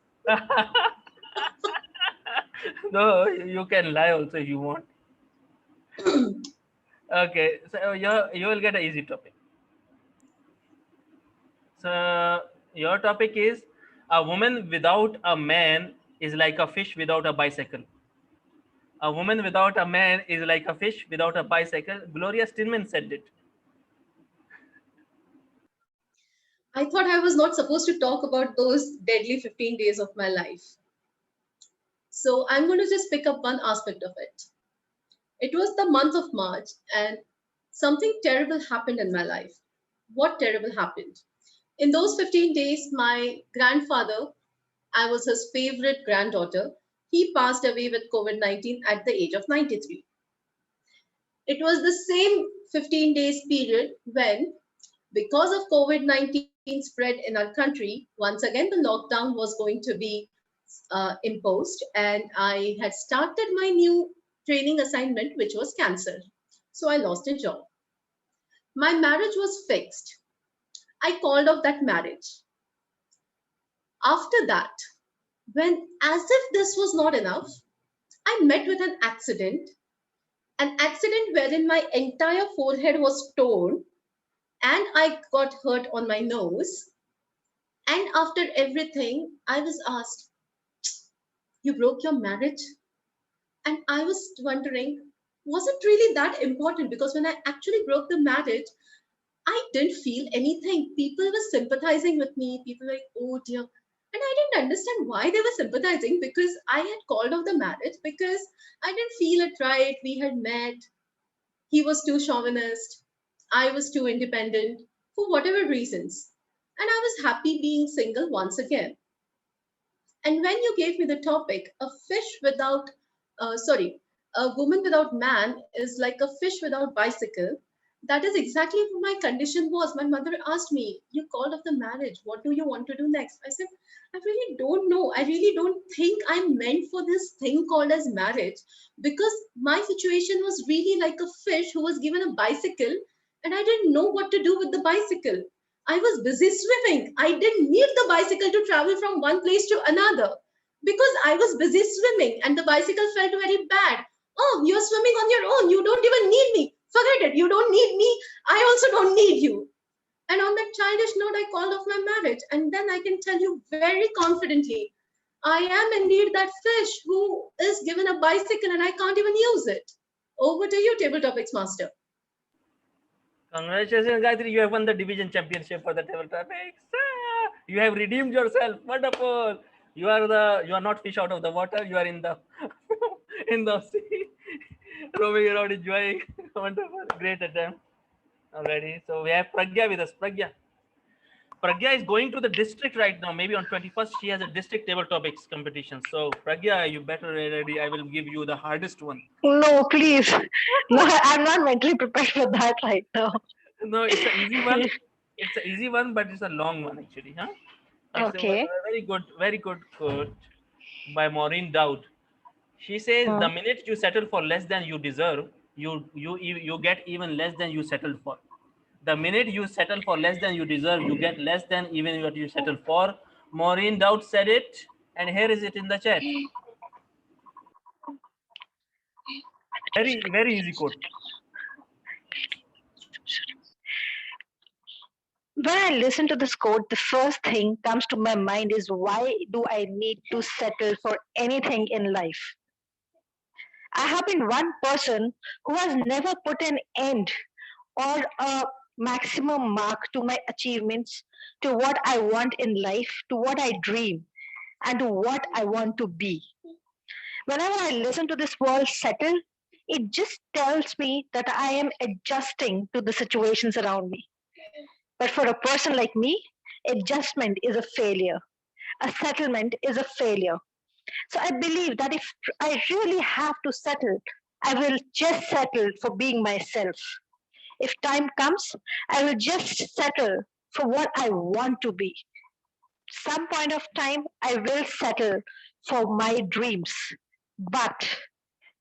No, you can lie also if you want. Okay, so you will get an easy topic. So your topic is a woman without a man is like a fish without a bicycle. A woman without a man is like a fish without a bicycle. Gloria Steinman said it. I thought I was not supposed to talk about those deadly 15 days of my life. So I'm going to just pick up one aspect of it. It was the month of March, and something terrible happened in my life. What terrible happened? In those 15 days, my grandfather, I was his favorite granddaughter, he passed away with COVID-19 at the age of 93. It was the same 15 days period when, because of COVID-19 spread in our country, once again the lockdown was going to be imposed, and I had started my new training assignment, which was cancelled. So I lost a job. My marriage was fixed. I called off that marriage. After that, when, as if this was not enough, I met with an accident wherein my entire forehead was torn and I got hurt on my nose. And after everything, I was asked, you broke your marriage? And I was wondering, was it really that important? Because when I actually broke the marriage, I didn't feel anything. People were sympathizing with me. People were like, oh dear. And I didn't understand why they were sympathizing, because I had called off the marriage because I didn't feel it right. We had met. He was too chauvinist. I was too independent for whatever reasons. And I was happy being single once again. And when you gave me the topic, a woman without man is like a fish without bicycle, that is exactly what my condition was. My mother asked me, you called off the marriage. What do you want to do next? I said, I really don't know. I really don't think I'm meant for this thing called as marriage, because my situation was really like a fish who was given a bicycle and I didn't know what to do with the bicycle. I was busy swimming. I didn't need the bicycle to travel from one place to another because I was busy swimming and the bicycle felt very bad. Oh, you're swimming on your own. You don't even need me. Forget it. You don't need me. I also don't need you. And on that childish note, I called off my marriage. And then I can tell you very confidently, I am indeed that fish who is given a bicycle and I can't even use it. Over to you, Table Topics Master. Congratulations, Gayatri. You have won the division championship for the table topics. You have redeemed yourself. Wonderful. You are not fish out of the water. You are in the in the sea, roaming around enjoying. Wonderful. Great attempt already. So we have Pragya with us. Pragya is going to the district right now. Maybe on 21st, she has a district table topics competition. So Pragya, you better ready. I will give you the hardest one. No, please. No, I'm not mentally prepared for that right now. No, it's an easy one. It's an easy one, but it's a long one actually. Huh? It's Okay. a very good quote by Maureen Dowd. She says, "The minute you settle for less than you deserve, you get even less than you settled for. The minute you settle for less than you deserve, you get less than even what you settled for." Maureen Dowd said it, and here is it in the chat. Very easy quote. When I listen to this quote, the first thing comes to my mind is why do I need to settle for anything in life? I have been one person who has never put an end or a maximum mark to my achievements, to what I want in life, to what I dream, and to what I want to be. Whenever I listen to this word settle, it just tells me that I am adjusting to the situations around me. But for a person like me, adjustment is a failure. A settlement is a failure. So I believe that if I really have to settle, I will just settle for being myself. If time comes, I will just settle for what I want to be. Some point of time, I will settle for my dreams. But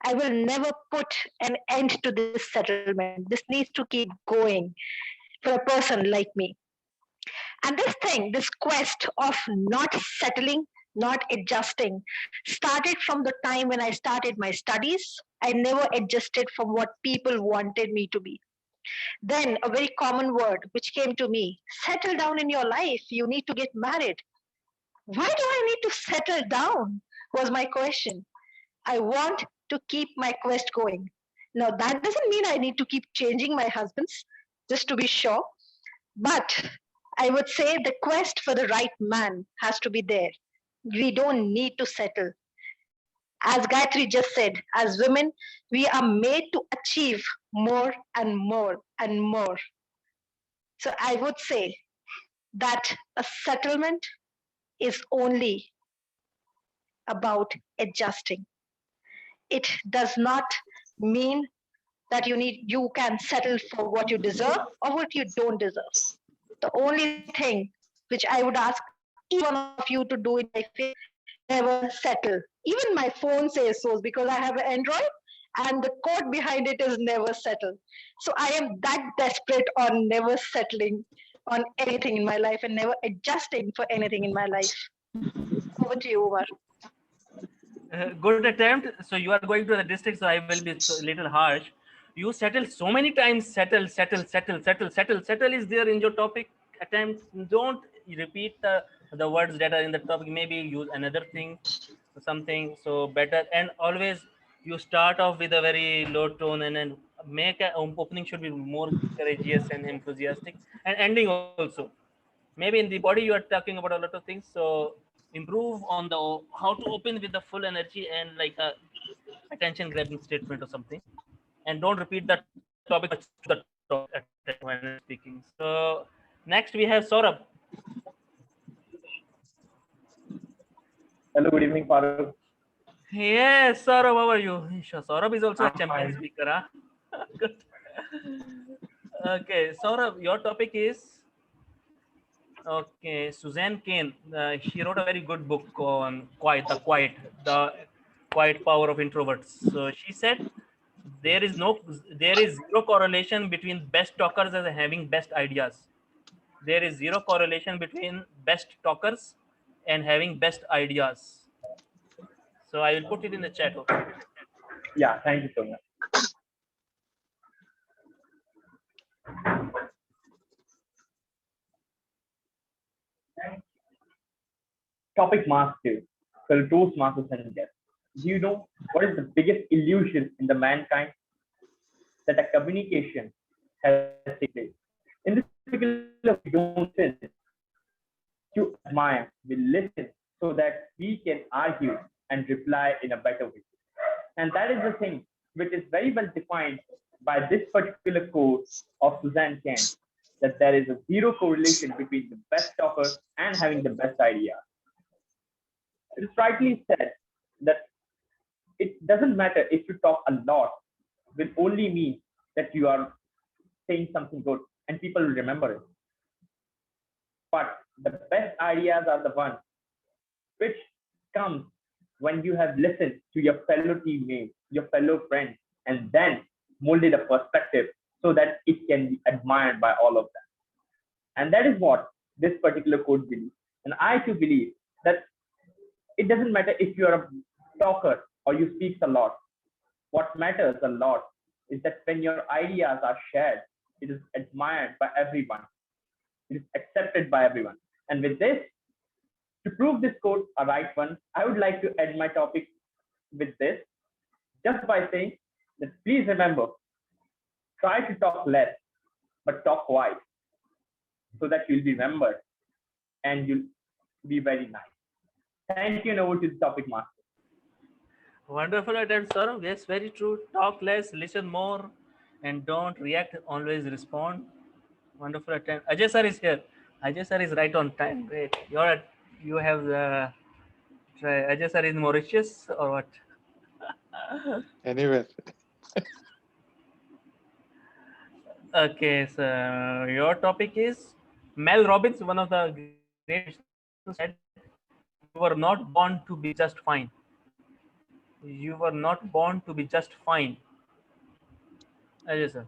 I will never put an end to this settlement. This needs to keep going for a person like me. And this quest of not settling, not adjusting, started from the time when I started my studies. I never adjusted from what people wanted me to be. Then a very common word which came to me: settle down in your life. You need to get married. Why do I need to settle down? Was my question. I want to keep my quest going. Now, that doesn't mean I need to keep changing my husbands, just to be sure. But I would say the quest for the right man has to be there. We don't need to settle. As Gayatri just said, as women, we are made to achieve more and more and more. So I would say that a settlement is only about adjusting. It does not mean that you can settle for what you deserve or what you don't deserve. The only thing which I would ask each one of you to do in life is never settle. Even my phone says so because I have an Android and the code behind it is never settle. So I am that desperate on never settling on anything in my life and never adjusting for anything in my life. Over to you, Umar. Good attempt. So you are going to the district, so I will be a little harsh. You settle so many times. Settle is there in your topic attempt. Don't repeat the words that are in the topic. Maybe use another thing, something so better. And always you start off with a very low tone, and then make a opening should be more courageous and enthusiastic, and ending also. Maybe in the body you are talking about a lot of things. So improve on the how to open with the full energy and like a attention grabbing statement or something, and don't repeat the topic much to the topic at when speaking. So next we have Saurabh. Hello, good evening, Farooq. Yes, Saurabh, how are you? Saurabh is also a I'm champion fine. speaker. Huh? Good. Okay, Saurabh, your topic is okay. Suzanne Cain. She wrote a very good book on the quiet power of introverts. So she said there is zero correlation between best talkers and having best ideas. There is zero correlation between best talkers and having best ideas. So I will put it in the chat. Okay. Yeah, thank you so much. Topic mastery. fellow Toastmasters and guests. Do you know what is the biggest illusion in the mankind? That a communication has taken place. In this particular code, we don't listen to admire, we listen so that we can argue and reply in a better way. And that is the thing which is very well defined by this particular quote of Suzanne Kent, that there is a zero correlation between the best talker and having the best idea. It is rightly said that it doesn't matter if you talk a lot, will only mean that you are saying something good and people will remember it. But the best ideas are the ones which comes when you have listened to your fellow teammates, your fellow friends, and then molded a perspective so that it can be admired by all of them. And that is what this particular quote believes. And I too believe that it doesn't matter if you are a talker or you speak a lot. What matters a lot is that when your ideas are shared, it is admired by everyone. It is accepted by everyone. And with this, to prove this quote a right one, I would like to end my topic with this, just by saying that please remember, try to talk less, but talk wise, so that you'll be remembered and you'll be very nice. Thank you, and over to the topic, Master. Wonderful attempt, Saurav. Yes, very true. Talk less, listen more, and don't react, always respond. Wonderful attempt. Ajay sir is here. Ajay sir is right on time. Great. You have the. Ajay sir is Mauritius or what? Anyway, Okay, so your topic is Mel Robbins, one of the great motivational said, "You were not born to be just fine. You were not born to be just fine." Ajay sir.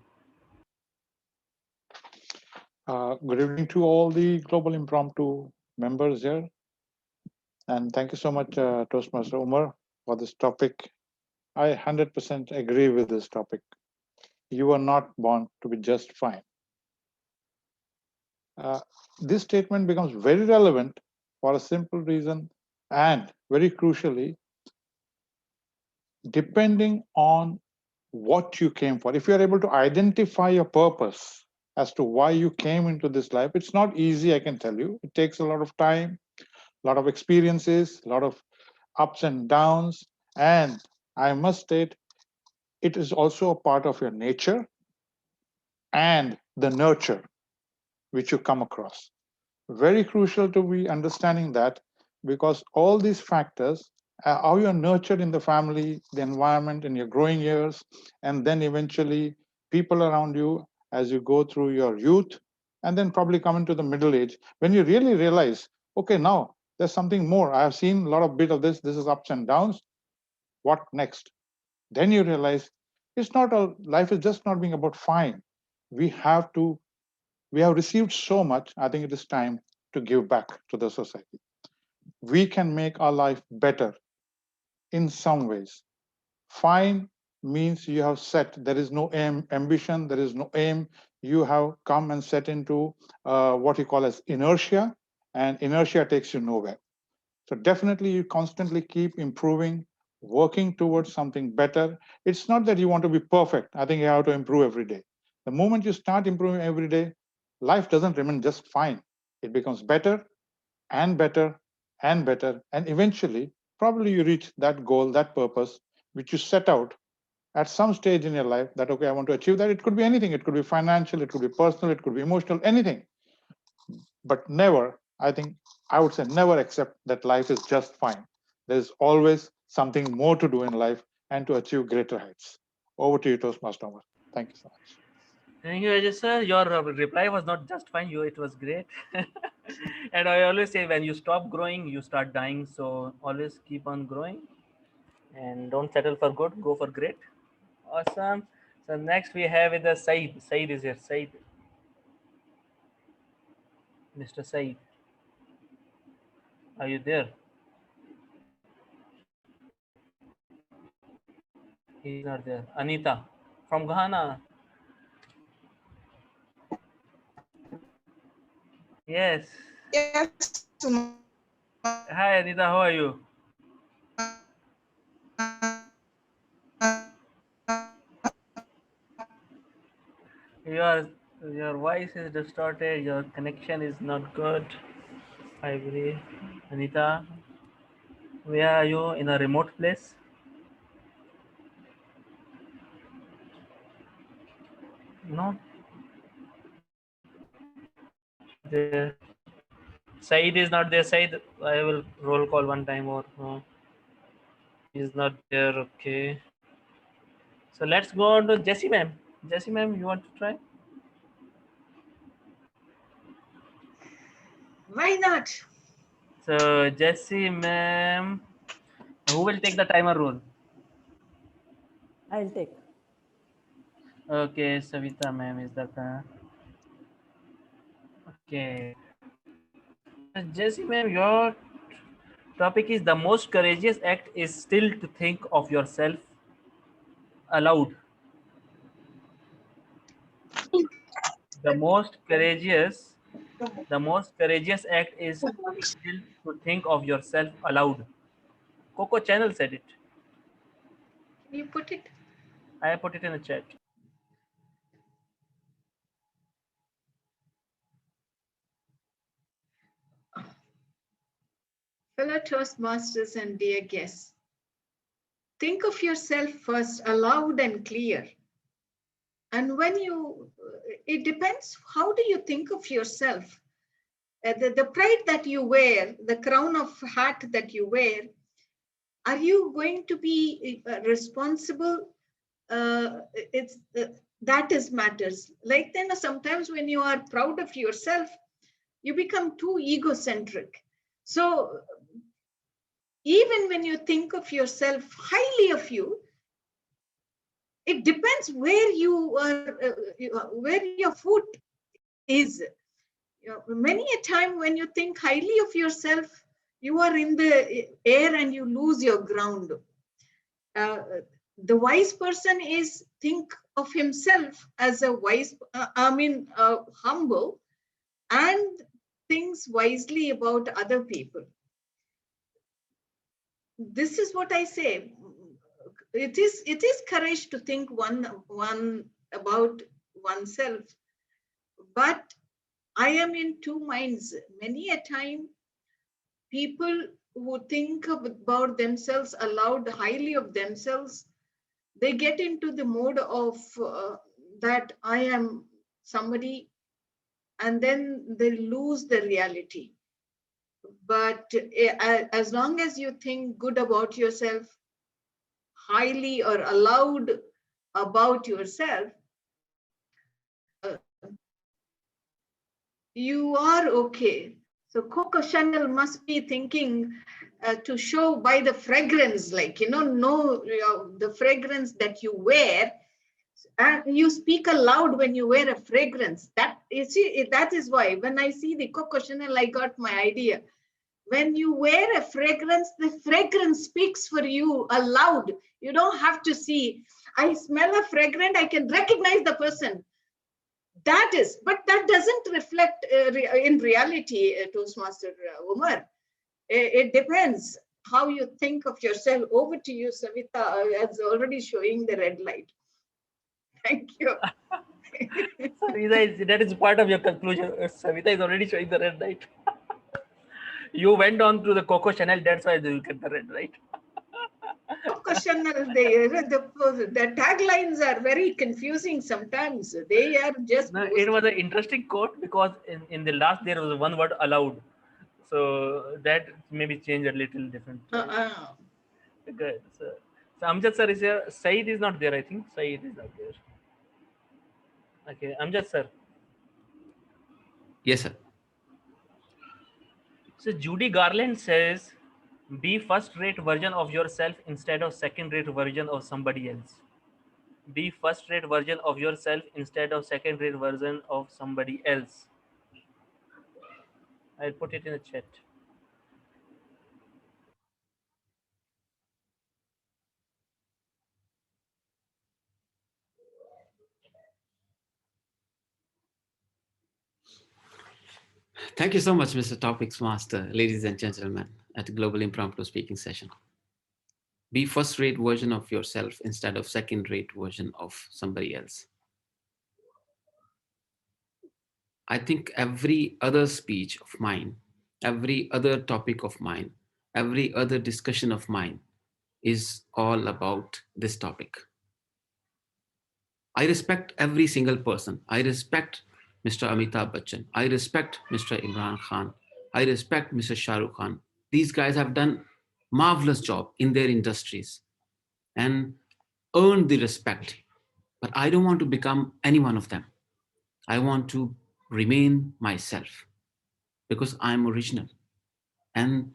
good evening to all the Global Impromptu members here. And thank you so much, Toastmaster Umar, for this topic. I 100% agree with this topic. You are not born to be just fine. This statement becomes very relevant for a simple reason and very crucially, depending on what you came for. If you are able to identify your purpose as to why you came into this life, it's not easy, I can tell you. It takes a lot of time, a lot of experiences, a lot of ups and downs. And I must state, it is also a part of your nature and the nurture which you come across. Very crucial to be understanding that, because all these factors, how you're nurtured in the family, the environment, in your growing years, and then eventually people around you as you go through your youth, and then probably come into the middle age, when you really realize, okay, now there's something more. I have seen a lot of bit of this. This is ups and downs. What next? Then you realize it's not all, life is just not being about fine. We have received so much. I think it is time to give back to the society. We can make our life better in some ways. Fine means you have set, there is no ambition, there is no aim. You have come and set into what you call as inertia, and inertia takes you nowhere. So definitely you constantly keep improving, working towards something better. It's not that you want to be perfect. I think you have to improve every day. The moment you start improving every day, life doesn't remain just fine. It becomes better and better and better. And eventually, probably you reach that goal, that purpose, which you set out at some stage in your life that, okay, I want to achieve that. It could be anything. It could be financial, it could be personal, it could be emotional, anything. But never, I think, I would say never accept that life is just fine. There's always something more to do in life and to achieve greater heights. Over to you, Toastmaster Omar. Thank you so much. Thank you, Ajay sir. Your reply was not just fine. It was great. And I always say, when you stop growing, you start dying. So always keep on growing, and don't settle for good. Go for great. Awesome. So next we have with the Said. Said is here. Said, Mr. Said, are you there? He's not there. Anita from Ghana. Yes. Yes. Hi, Anita. How are you? Your voice is distorted. Your connection is not good. I agree. Anita, where are you? In a remote place? No. There. Said is not there. Said, I will roll call one time more. No. He's not there. Okay. So let's go on to Jessie ma'am. Jessie ma'am, you want to try? Why not? So Jessie ma'am, who will take the timer role? I'll take. Okay, Savita ma'am is the okay. Jessie ma'am, your topic is the most courageous act is still to think of yourself aloud. The most courageous act is still to think of yourself aloud. Coco Channel said it. Can you put it? I put it in the chat. Fellow Toastmasters and dear guests, think of yourself first, aloud and clear. And when you, it depends, how do you think of yourself? The pride that you wear, the crown of hat that you wear, are you going to be responsible? That is matters. Like then sometimes when you are proud of yourself, you become too egocentric. So even when you think of yourself highly of you, it depends where you are, where your foot is. Many a time when you think highly of yourself, you are in the air and you lose your ground. The wise person is think of himself as a wise, humble, and thinks wisely about other people. This is what I say. It is courage to think one about oneself, but I am in two minds. Many a time, people who think about themselves aloud, highly of themselves, they get into the mode of that I am somebody, and then they lose the reality. But as long as you think good about yourself, highly or aloud about yourself, you are okay. So Coco Chanel must be thinking to show by the fragrance, like, know the fragrance that you wear. And you speak aloud when you wear a fragrance. That is why when I see the Coco Chanel, I got my idea. When you wear a fragrance, the fragrance speaks for you aloud. You don't have to see. I smell a fragrance, I can recognize the person. That is, but that doesn't reflect in reality, Toastmaster Umar. It depends how you think of yourself. Over to you, Savita, as already showing the red light. Thank you. Savita, that is part of your conclusion. Savita is already showing the red light. You went on to the Coco Chanel, that's why you get the red, right? Coco Chanel, the taglines are very confusing sometimes. They are just. No, it was an interesting quote because in the last there was one word allowed. So that maybe changed a little different. Good. So Amjad sir is here. Saeed is not there, I think. Saeed is not there. Okay, Amjad sir. Yes, sir. So Judy Garland says, be first-rate version of yourself instead of second-rate version of somebody else. Be first-rate version of yourself instead of second-rate version of somebody else. I'll put it in the chat. Thank you so much, Mr. Topics Master, ladies and gentlemen, at Global Impromptu Speaking Session. Be first-rate version of yourself instead of second-rate version of somebody else. I think every other speech of mine, every other topic of mine, every other discussion of mine is all about this topic. I respect every single person. I respect Mr. Amitabh Bachchan. I respect Mr. Imran Khan. I respect Mr. Shah Rukh Khan. These guys have done marvelous job in their industries and earned the respect. But I don't want to become any one of them. I want to remain myself because I'm original. And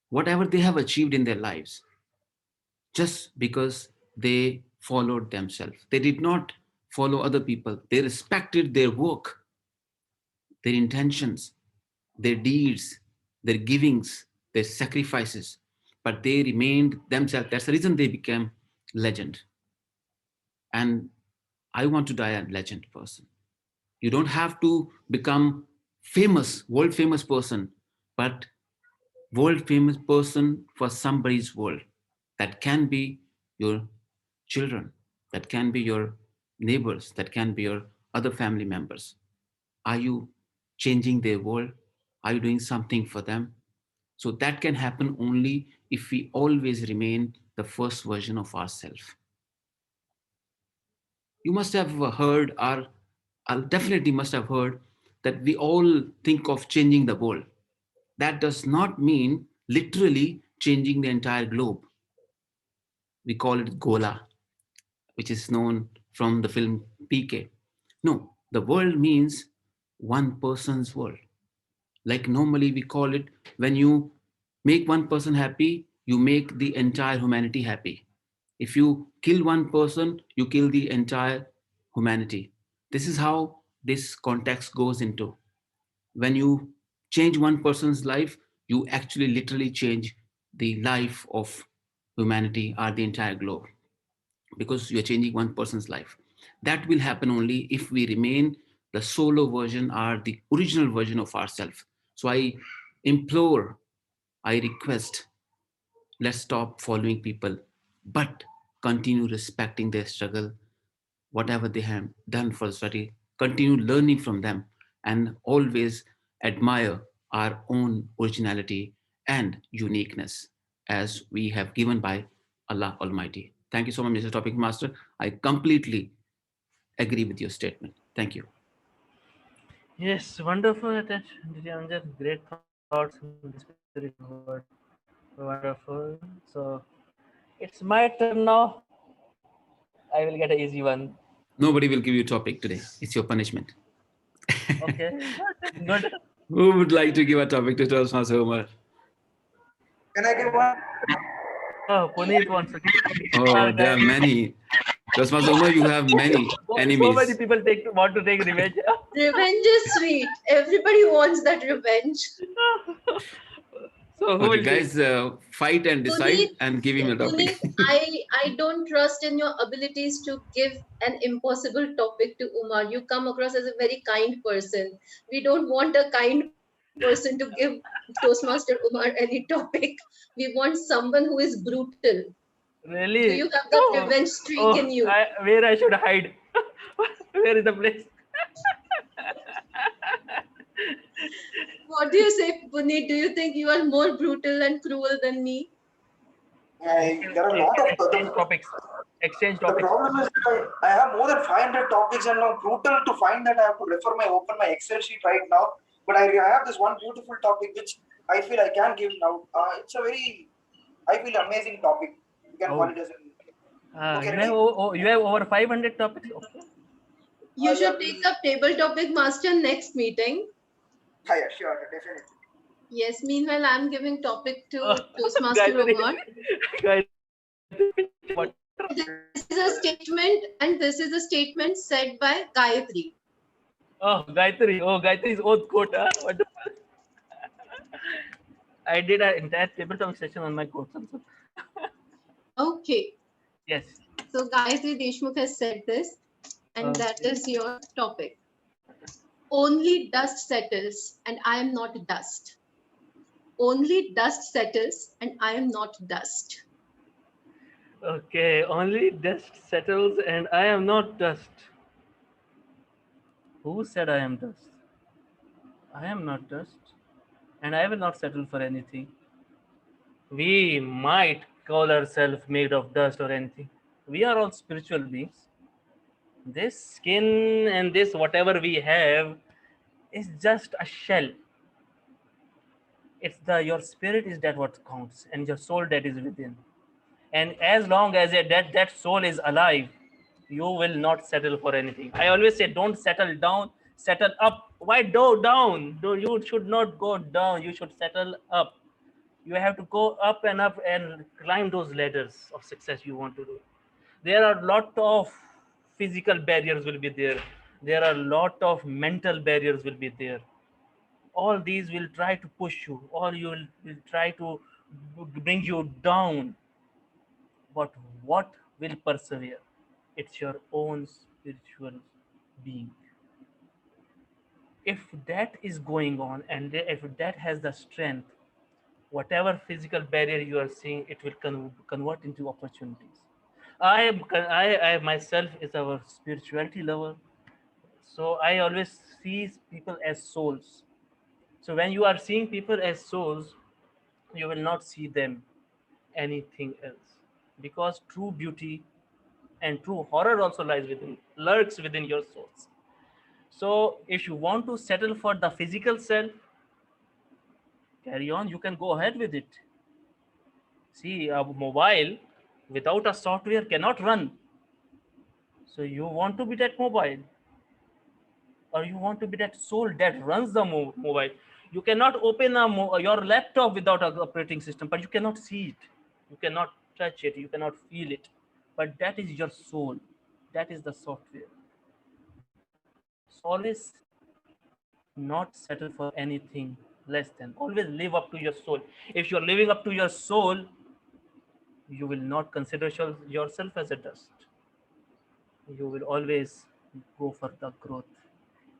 whatever they have achieved in their lives, just because they followed themselves, they did not follow other people. They respected their work, their intentions, their deeds, their givings, their sacrifices, but they remained themselves. That's the reason they became legend. And I want to die a legend person. You don't have to become famous, world famous person, but world famous person for somebody's world. That can be your children, that can be your neighbors, that can be your other family members. Are you changing their world? Are you doing something for them? So that can happen only if we always remain the first version of ourselves. You must have heard, or definitely must have heard, that we all think of changing the world. That does not mean literally changing the entire globe. We call it Gola, which is known from the film PK. No, the world means one person's world. Like normally we call it, when you make one person happy, you make the entire humanity happy. If you kill one person, you kill the entire humanity. This is how this context goes into. When you change one person's life, you actually literally change the life of humanity or the entire globe, because you're changing one person's life. That will happen only if we remain the solo version or the original version of ourselves. So I implore, I request, let's stop following people, but continue respecting their struggle, whatever they have done for study, continue learning from them, and always admire our own originality and uniqueness as we have given by Allah Almighty. Thank you so much, Mr. Topic Master. I completely agree with your statement. Thank you. Yes, wonderful attention, Amjad. Great thoughts in the spirit of the word. Wonderful. So it's my turn now. I will get an easy one. Nobody will give you a topic today. It's your punishment. Okay, good. Who would like to give a topic to Toastmaster Umar? Can I give one? Oh, Puneet wants to give. Oh, there are many. Toastmaster Umar, you have many So enemies. many people want to take revenge. Revenge is sweet. Everybody wants that revenge. So who Okay, will guys, fight and decide and give him a topic. Puneet, I don't trust in your abilities to give an impossible topic to Umar. You come across as a very kind person. We don't want a kind person to give Toastmaster Umar any topic. We want someone who is brutal. Really? Do you have that revenge streak in you? Where I should hide? Where is the place? What do you say, Puneet? Do you think you are more brutal and cruel than me? There are a lot of topics. Exchange The topics. problem is that I have more than 500 topics, and now brutal to find that I have to open my Excel sheet right now. But I have this one beautiful topic which I feel I can give now. It's a very, I feel, amazing topic. You can call it as okay, You have over 500 topics. Okay. You should take up table topic master next meeting. Yeah, sure, definitely. Yes, meanwhile, I'm giving topic to Toastmaster Umar. This is a statement, and this is a statement said by Gayatri. Oh, Gayatri. Oh, Gayatri's oath quote. Wonderful. I did an entire tabletop session on my quotes also. Okay. Yes. So Gayatri Deshmukh has said this, and that is your topic. Only dust settles, and I am not dust. Only dust settles, and I am not dust. Okay, only dust settles and I am not dust. Who said I am dust? I am not dust, and I will not settle for anything. We might call ourselves made of dust or anything. We are all spiritual beings. This skin and this whatever we have is just a shell. It's the your spirit is that what counts, and your soul that is within. And as long as that soul is alive, you will not settle for anything. I always say, don't settle down, settle up. Why go down? You should not go down. You should settle up. You have to go up and climb those ladders of success you want to do. There are a lot of physical barriers will be there. There are a lot of mental barriers will be there. All these will try to push you, or will try to bring you down. But what will persevere? It's your own spiritual being. If that is going on, and if that has the strength, whatever physical barrier you are seeing, it will convert into opportunities. I myself is our spirituality lover, so I always see people as souls. So when you are seeing people as souls, you will not see them anything else, because true beauty and true horror also lurks within your souls. So if you want to settle for the physical self, carry on, you can go ahead with it. See, a mobile without a software cannot run. So you want to be that mobile, or you want to be that soul that runs the mobile. You cannot open your laptop without an operating system, but you cannot see it, you cannot touch it, you cannot feel it. But that is your soul, that is the software. So always not settle for anything less than. Always live up to your soul. If you're living up to your soul, you will not consider yourself as a dust. You will always go for the growth.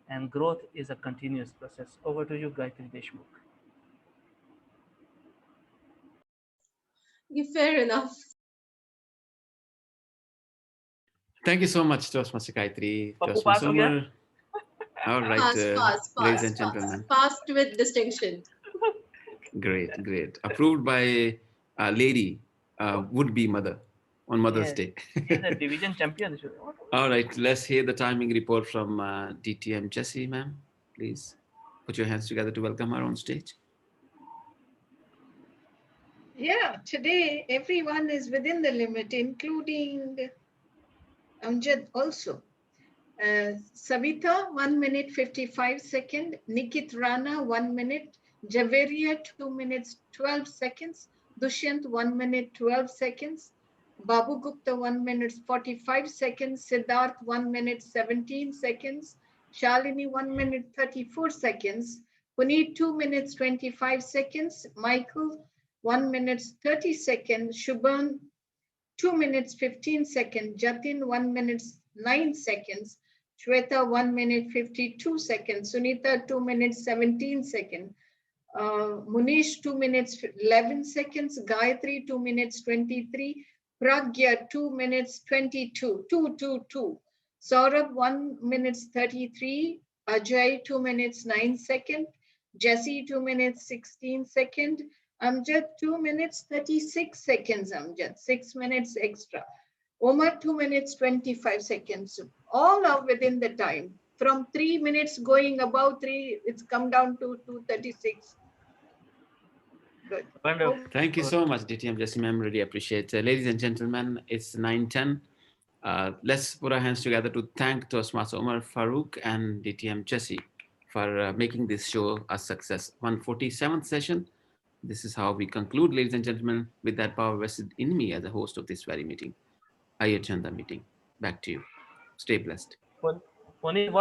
And growth is a continuous process. Over to you, Gayatri Deshmukh. Fair enough. Thank you so much, Toastmaster Gayatri, Papu pass Toastmaster ho gaya? Umar. All right, Pass, pass, ladies pass, and pass. gentlemen. Passed with distinction. Great, great. Approved by a lady, would-be mother on Mother's Yes. Day. She's a division champion. All right, let's hear the timing report from DTM Jessie, ma'am. Please put your hands together to welcome her on stage. Yeah, today everyone is within the limit, including Amjad also. Savita, 1 minute 55 second. Nikit Rana, 1 minute. Javeria, 2 minutes 12 seconds. Dushyant, 1 minute 12 seconds. Babu Gupta, 1 minute 45 seconds. Siddharth, 1 minute 17 seconds. Shalini, 1 minute 34 seconds. Puneet, 2 minutes 25 seconds. Michael, 1 minute 30 seconds. Shubhan, 2 minutes 15 seconds. Jatin, 1 minute 9 seconds. Shweta, 1 minute 52 seconds. Sunita, 2 minutes 17 seconds. Munish, 2 minutes 11 seconds. Gayatri, 2 minutes 23. Pragya, 2 minutes 22. 222. Saurabh, 1 minutes 33. Ajay, 2 minutes 9 seconds. Jesse, 2 minutes 16 seconds. Amjad, 2 minutes 36 seconds. Amjad, 6 minutes extra. Omar, 2 minutes 25 seconds. All are within the time. From 3 minutes going above 3, it's come down to 2:36. Good. Wonderful. Thank you so much, DTM Jessie, ma'am. Really appreciate it. Ladies and gentlemen, it's 9:10. Let's put our hands together to thank Toastmaster Omar Farouk and DTM Jessie for making this show a success. 147th session. This is how we conclude, ladies and gentlemen, with that power vested in me as a host of this very meeting. I adjourn the meeting. Back to you. Stay blessed. Puneet,